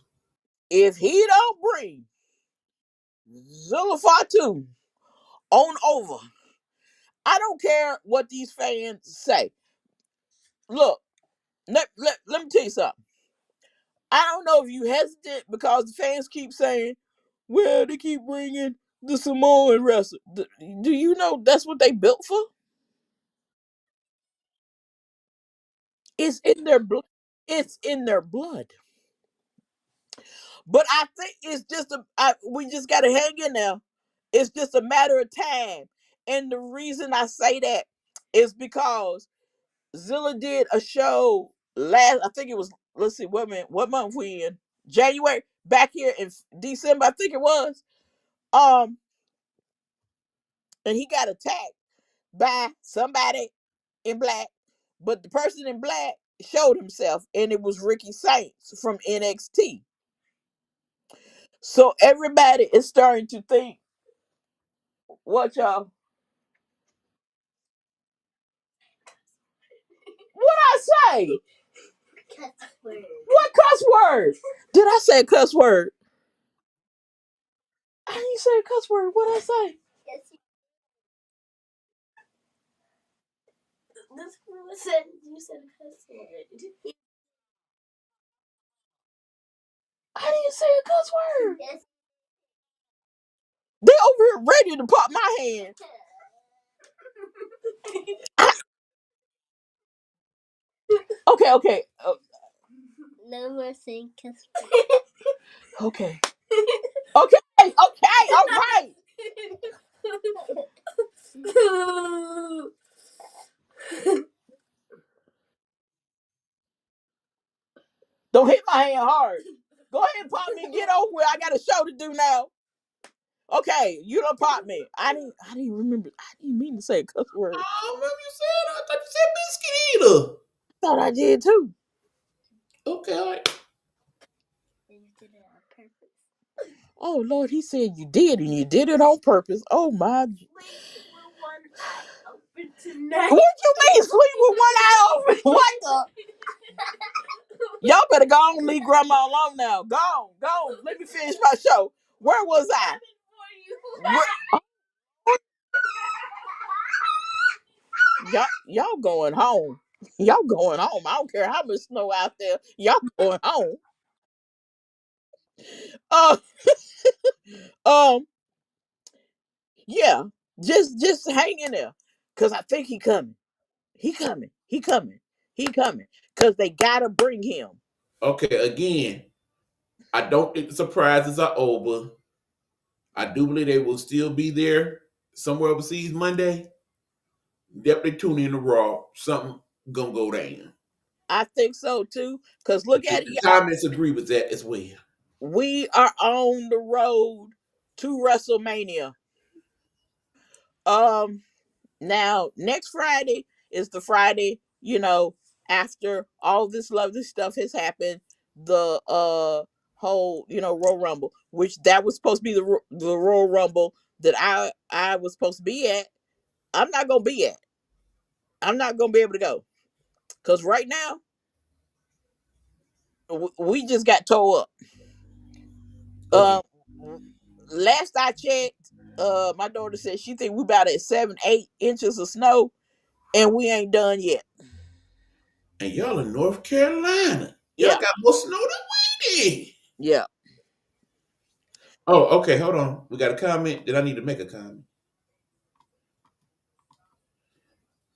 If he don't bring Zilla Fatu on over, I don't care what these fans say. Look, let me tell you something. I don't know if you hesitant because the fans keep saying, well, they keep bringing the Samoan wrestler. Do you know that's what they built for? It's in their blood. It's in their blood. But I think it's just we just got to hang in there. It's just a matter of time. And the reason I say that is because Zilla did a show I think it was, let's see, what month we in? January, back here in December, I think it was. Um, and he got attacked by somebody in black, but the person in black showed himself, and it was Ricky Saints from NXT. So everybody is starting to think, what y'all? What I say? Cuss word. What cuss word? Did I say a cuss word? I didn't say a cuss word. What did I say? Yes, this girl said you said a cuss word. I didn't say a cuss word. Yes. They over here ready to pop my hand. Okay. No more saying cuss Okay. All right. Don't hit my hand hard. Go ahead and pop me and get over with. I got a show to do now. Okay, you don't pop me. I didn't remember. I didn't mean to say a cuss word. I remember you said. I thought you said biscuit eater. Thought I did too. Okay, all right. You did it on purpose. Oh Lord, he said you did, and you did it on purpose. Oh my. Sleep with one eye open tonight. What you mean sleep with one eye open? What the? Y'all better go on and leave grandma alone now. Go on. Let me finish my show. Where was I? Y'all going home. Y'all going home. I don't care how much snow out there. Y'all going home. Uh, um, yeah. Just hang in there. Cause I think he coming. He coming. Cause they gotta bring him. Okay, again, I don't think the surprises are over. I do believe they will still be there somewhere overseas Monday. Definitely tune in to Raw. Something gonna go down. I think so too. Cause look at it, The y'all. comments agree with that as well. we are on the road to WrestleMania. Um, Now next Friday is the Friday, after all this lovely stuff has happened. The whole, Royal Rumble, which that was supposed to be the Royal Rumble that I was supposed to be at. I'm not gonna be at. I'm not gonna be able to go because right now we just got tore up. Okay. Um, Last I checked, my daughter said she think we about at 7, 8 inches of snow, and we ain't done yet. And y'all in North Carolina. Y'all Yeah, got more snow than we did. yeah. Oh, okay. Hold on. We got a comment. Did I need to make a comment?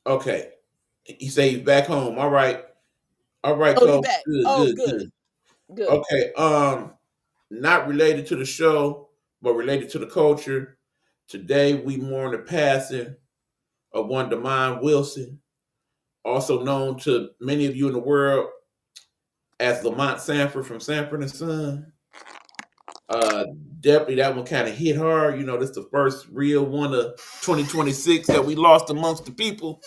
Okay. He say he's back home. All right. All right, Oh, you Cole. back? Good, Oh, good, good, good. good. Okay. Not related to the show, but related to the culture. Today we mourn the passing of one Demond Wilson, also known to many of you in the world as Lamont Sanford from Sanford and Son. Uh, Definitely that one kind of hit hard. This is the first real one of 2026 that we lost amongst the people.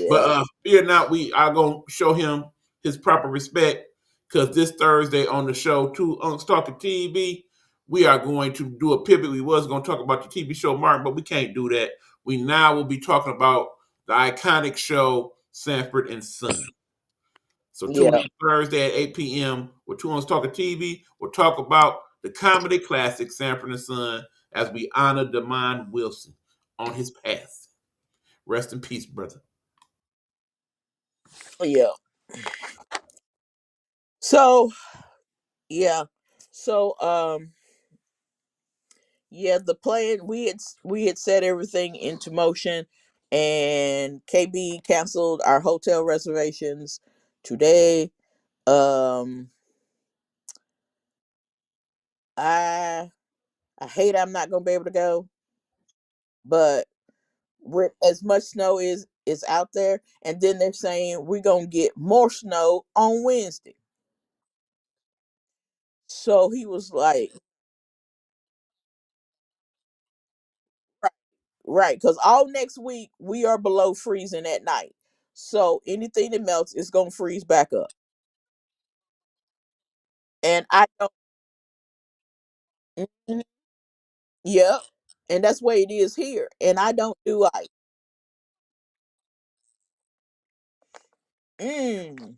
But Yeah, fear not, we are gonna show him his proper respect because this Thursday on the show, Two Unks Talking TV, we are going to do a pivot. We was going to talk about the TV show Martin, but we can't do that. We now will be talking about the iconic show Sanford and Son. So tune yeah, in Thursday at 8 p.m. with Two Unks Talking TV. We'll talk about the comedy classic Sanford and Son as we honor Demond Wilson on his path. Rest in peace, brother. yeah. So yeah, so yeah, the plan we had set everything into motion, and KB canceled our hotel reservations today. Um, I I hate I'm not gonna be able to go, but with as much snow is out there, and then they're saying we're gonna get more snow on Wednesday. So he was like, right, right, because all next week we are below freezing at night. So anything that melts is gonna freeze back up. And I don't. Mhm, yep. And that's the way it is here. And I don't do ice. Mm.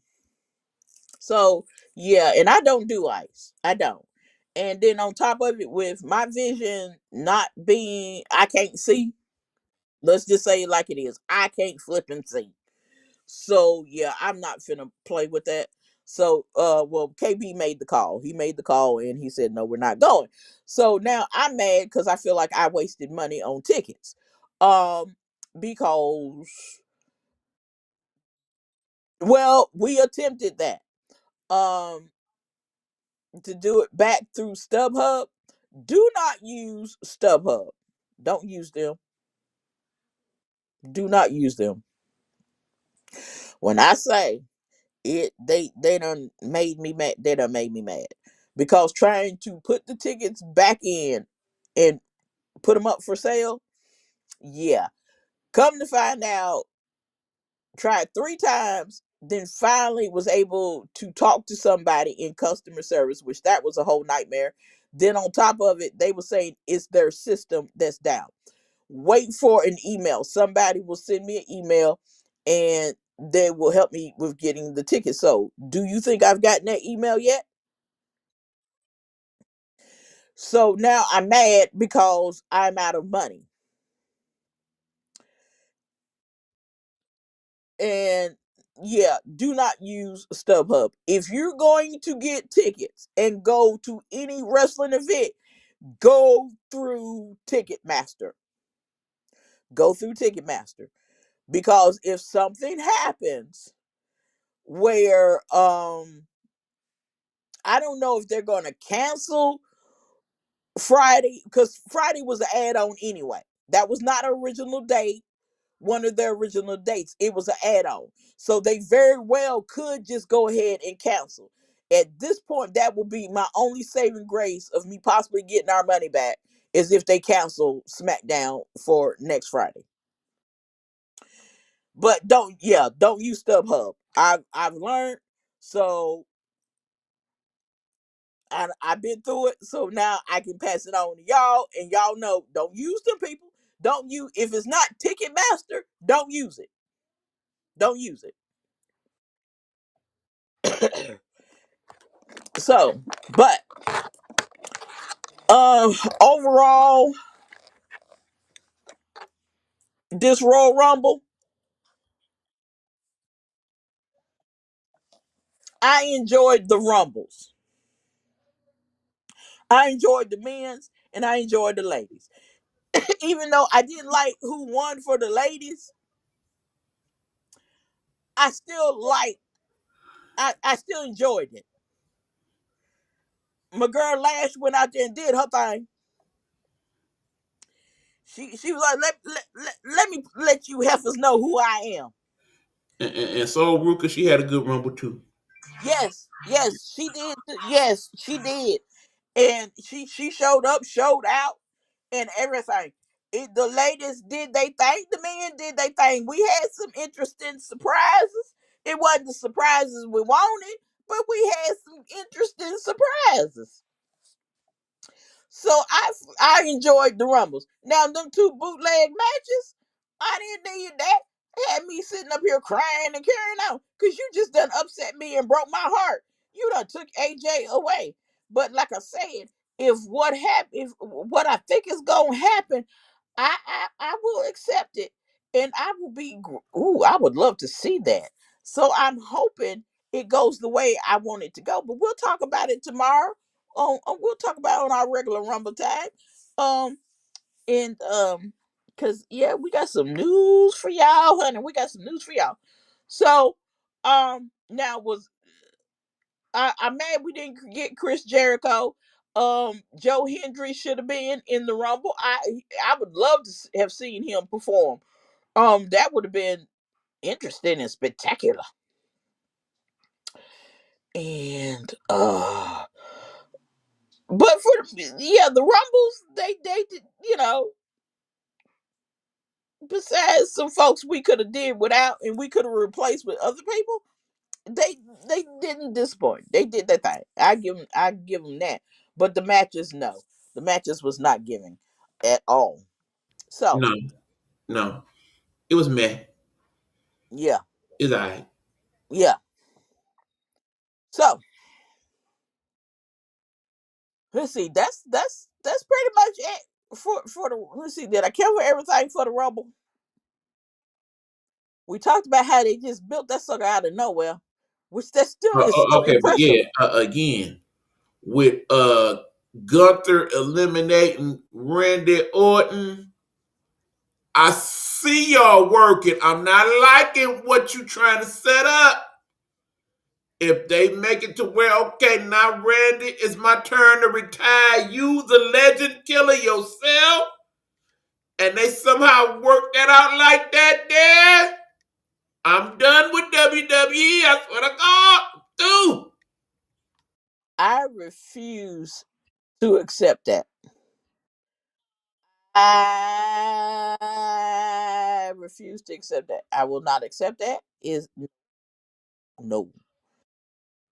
So yeah, and I don't do ice. I don't. And then on top of it, with my vision not being, I can't see. Let's just say it like it is. I can't flip and see. So yeah, I'm not finna play with that. So well, KB made the call. He made the call and he said no, we're not going. So now I'm mad because I feel like I wasted money on tickets. Um because well, we attempted that. Um to do it back through StubHub. Do not use StubHub. Don't use them. Do not use them. When I say it, they done made me mad. They done made me mad because trying to put the tickets back in and put them up for sale. Yeah, come to find out, tried 3 times, then finally was able to talk to somebody in customer service, which that was a whole nightmare. Then on top of it, they were saying it's their system that's down. Wait for an email. Somebody will send me an email and they will help me with getting the ticket sold. Do you think I've gotten that email yet? So now I'm mad because I'm out of money. And yeah, do not use StubHub. If you're going to get tickets and go to any wrestling event, go through Ticketmaster. Go through Ticketmaster. Because if something happens where I don't know if they're going to cancel Friday, because Friday was an add-on anyway. That was not an original date, one of their original dates. It was an add-on. So they very well could just go ahead and cancel. At this point, that will be my only saving grace of me possibly getting our money back is if they cancel SmackDown for next Friday. But don't use StubHub. I've learned, so I've been through it, so now I can pass it on to y'all, and y'all know, don't use them people. Don't use, if it's not Ticketmaster, don't use it. Don't use it. So, but overall, this Royal Rumble, I enjoyed the Rumbles. I enjoyed the men's and I enjoyed the ladies. Even though I didn't like who won for the ladies, I still like I still enjoyed it. My girl Lash went out there and did her thing. She was like, let me let you heifers know who I am. And so Ruka, she had a good rumble too. Yes, she did. Yes, she did. And she showed up, showed out, and everything. The ladies did they thing, the men did they thing. We had some interesting surprises. It wasn't the surprises we wanted, but we had some interesting surprises. So I enjoyed the Rumbles. Now them two bootleg matches, I didn't need that. Had me sitting up here crying and carrying on because you just done upset me and broke my heart. You done took AJ away. But like I said, if what I think is gonna happen, I will accept it, and I will be. Ooh, I would love to see that. So I'm hoping it goes the way I want it to go. But we'll talk about it tomorrow. We'll talk about it on our regular Rumble time. And because yeah, we got some news for y'all, honey. We got some news for y'all. So now was I'm mad we didn't get Chris Jericho. Joe Hendry should have been in the Rumble. I would love to have seen him perform. That would have been interesting and spectacular. And but for the Rumbles, they did, besides some folks we could have did without and we could have replaced with other people, they didn't disappoint. They did their thing. I give them that. But the matches, no, the matches was not giving at all. So No, no, it was meh. yeah, It's alright. yeah. So let's see. That's pretty much it for the. Let's see. Did I cover everything for the Rumble? We talked about how they just built that sucker out of nowhere, which that still is still Okay, but impressive. yeah, again with Gunther eliminating Randy Orton. I see y'all working. I'm not liking what you trying to set up. If they make it to where, okay, now Randy, it's my turn to retire. You, the legend killer yourself, and they somehow work that out like that there, I'm done with WWE. I swear to God, dude. I refuse to accept that. I refuse to accept that. I will not accept that. Is no.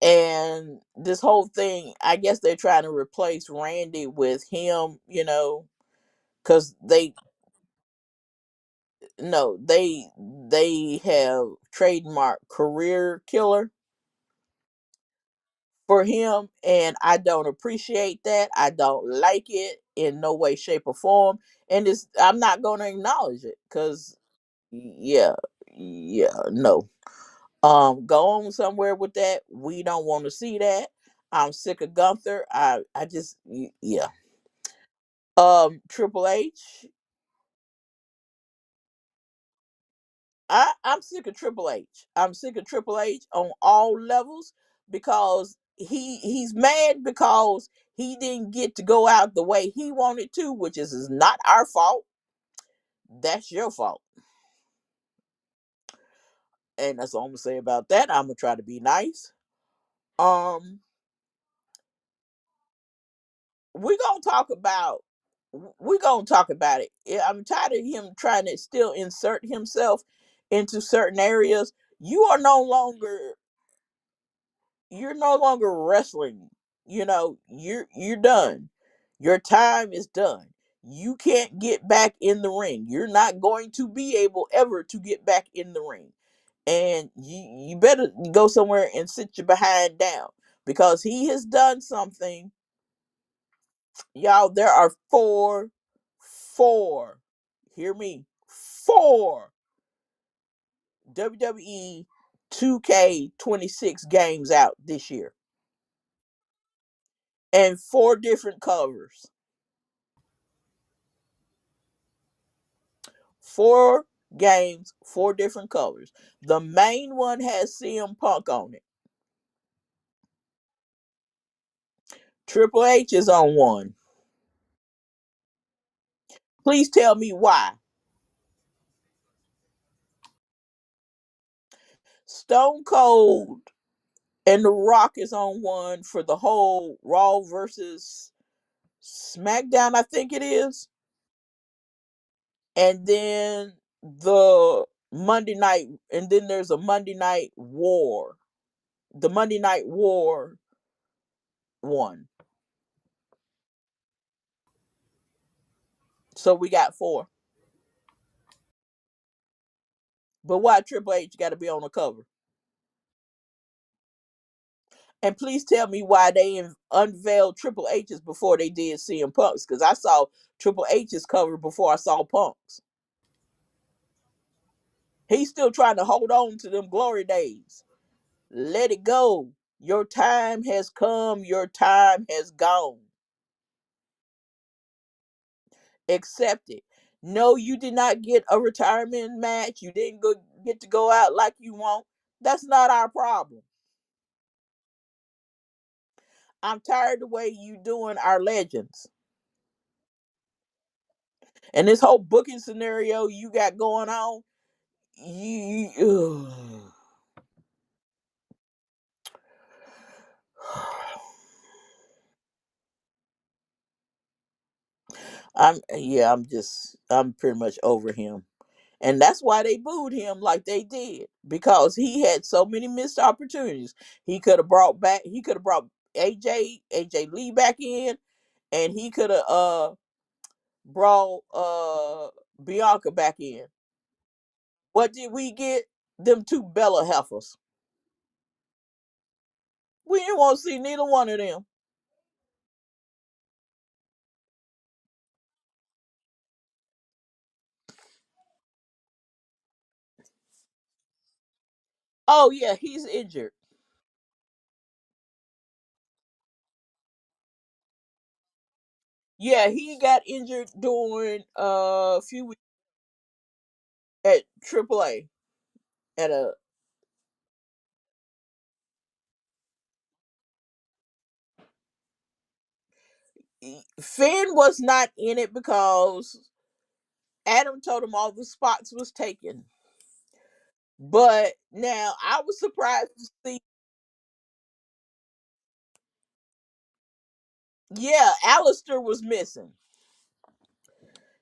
And this whole thing, I guess they're trying to replace Randy with him, because they have trademark career killer for him, and I don't appreciate that. I don't like it in no way, shape, or form, and I'm not going to acknowledge it because yeah, no. Go on somewhere with that. We don't want to see that. I'm sick of Gunther. I just yeah. Triple H. I'm sick of Triple H. I'm sick of Triple H on all levels because he's mad because he didn't get to go out the way he wanted to, which is not our fault. That's your fault. And that's all I'm gonna say about that. I'm gonna try to be nice. Um we're gonna talk about we're gonna talk about it. I'm tired of him trying to still insert himself into certain areas. You are no longer you're no longer wrestling. You're done. Your time is done. You can't get back in the ring. You're not going to be able ever to get back in the ring. And you better go somewhere and sit your behind down, because he has done something. Y'all, there are four, hear me, four WWE 2K26 games out this year, and four different covers. Four games, four different colors. The main one has CM Punk on it. Triple H is on one. Please tell me why. Stone Cold and The Rock is on one for the whole Raw versus SmackDown, I think it is. And then there's a Monday Night War. The Monday Night War one. So we got four. But why Triple H got to be on the cover? And please tell me why they unveiled Triple H's before they did CM Punk's, because I saw Triple H's cover before I saw Punk's. He's still trying to hold on to them glory days. Let it go. Your time has come. Your time has gone. Accept it. No, you did not get a retirement match. You didn't get to go out like you want. That's not our problem. I'm tired of the way you doing our legends. And this whole booking scenario you got going on, you I'm pretty much over him. And that's why they booed him like they did, because he had so many missed opportunities. He could have brought AJ Lee back in, and he could have brought Bianca back in. What did we get? Them two Bella heifers. We didn't want to see neither one of them. Oh yeah, he's injured. Yeah, he got injured during a few weeks at AAA at a Finn was not in it because Adam told him all the spots was taken. But now I was surprised to see. Yeah, Alistair was missing.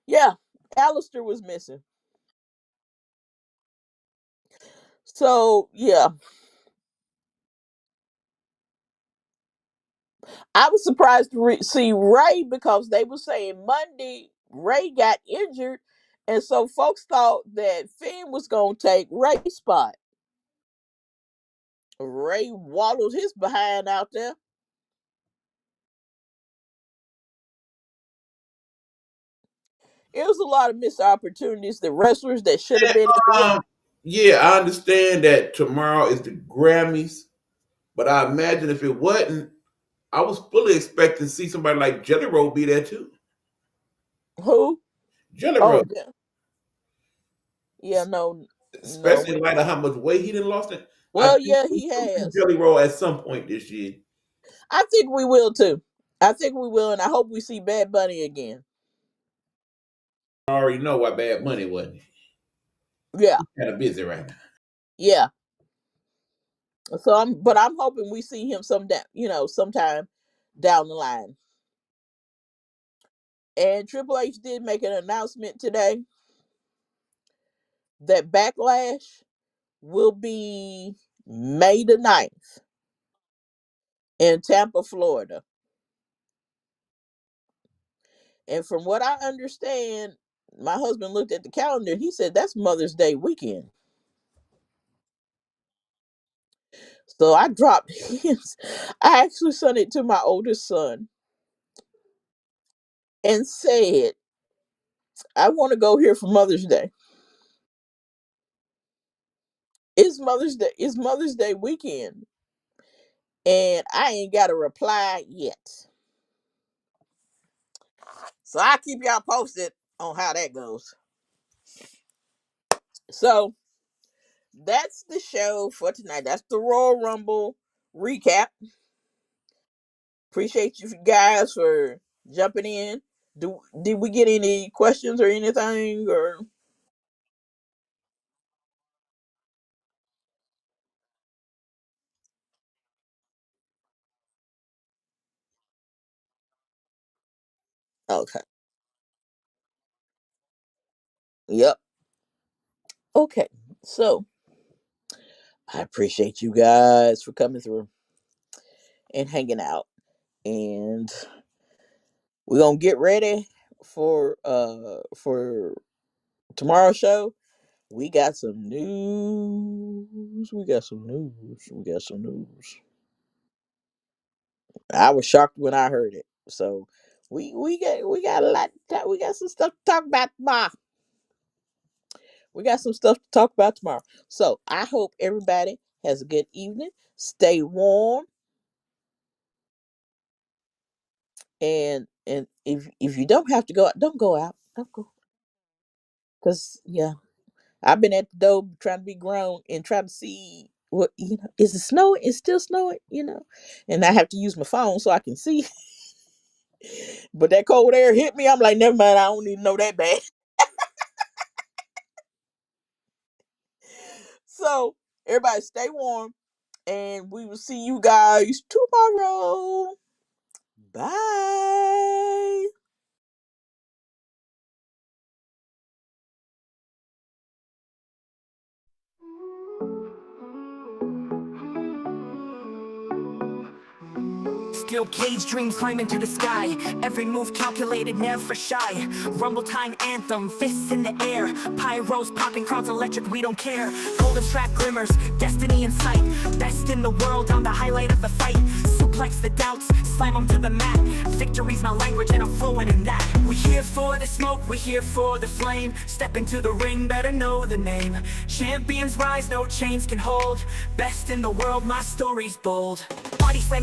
Yeah, Alistair was missing. So yeah, I was surprised to see Ray, because they were saying Monday Ray got injured, and so folks thought that Finn was gonna take Ray's spot. Ray waddled his behind out there. It was a lot of missed opportunities. The wrestlers that should have been in the ring. Yeah, I understand that tomorrow is the Grammys, but I imagine if it wasn't, I was fully expecting to see somebody like Jelly Roll be there too. Who? Jelly Roll, Oh yeah, yeah. No, no. especially in light of how much weight he done lost. It, I Well, think yeah, we he will see has. Jelly Roll at some point this year. I think we will too. I think we will, and I hope we see Bad Bunny again. I already know why Bad Money wasn't. Yeah, Kind of busy right now. yeah. So I'm hoping we see him sometime down the line. And Triple H did make an announcement today that Backlash will be May the 9th in Tampa, Florida. And from what I understand, my husband looked at the calendar and he said that's Mother's Day weekend. So I dropped his. I actually sent it to my oldest son and said, I want to go here for Mother's Day. It's Mother's Day weekend. And I ain't got a reply yet. So I'll keep y'all posted on how that goes. So that's the show for tonight. That's the Royal Rumble recap. Appreciate you guys for jumping in. Did we get any questions or anything? Or okay. Yep. Okay. So I appreciate you guys for coming through and hanging out. And we're gonna get ready for tomorrow's show. We got some news. We got some news. We got some news. I was shocked when I heard it. So we got a lot. We got some stuff to talk about tomorrow. We got some stuff to talk about tomorrow. So I hope everybody has a good evening. Stay warm, and if you don't have to go out, don't go out. Don't go, cause yeah, I've been at the door trying to be grown and trying to see what is it snowing? It's still snowing, and I have to use my phone so I can see. But that cold air hit me. I'm like, never mind. I don't even know that bad. So everybody stay warm, and we will see you guys tomorrow. Bye. Steel cage dreams climbing to the sky. Every move calculated, never shy. Rumble time anthem, fists in the air. Pyros popping, crowds electric, we don't care. Golden strap glimmers, destiny in sight. Best in the world, I'm the highlight of the fight. Suplex the doubts, slam them to the mat. Victory's my language and I'm fluent in that. We here for the smoke, we here for the flame. Step into the ring, better know the name. Champions rise, no chains can hold. Best in the world, my story's bold. Body slam.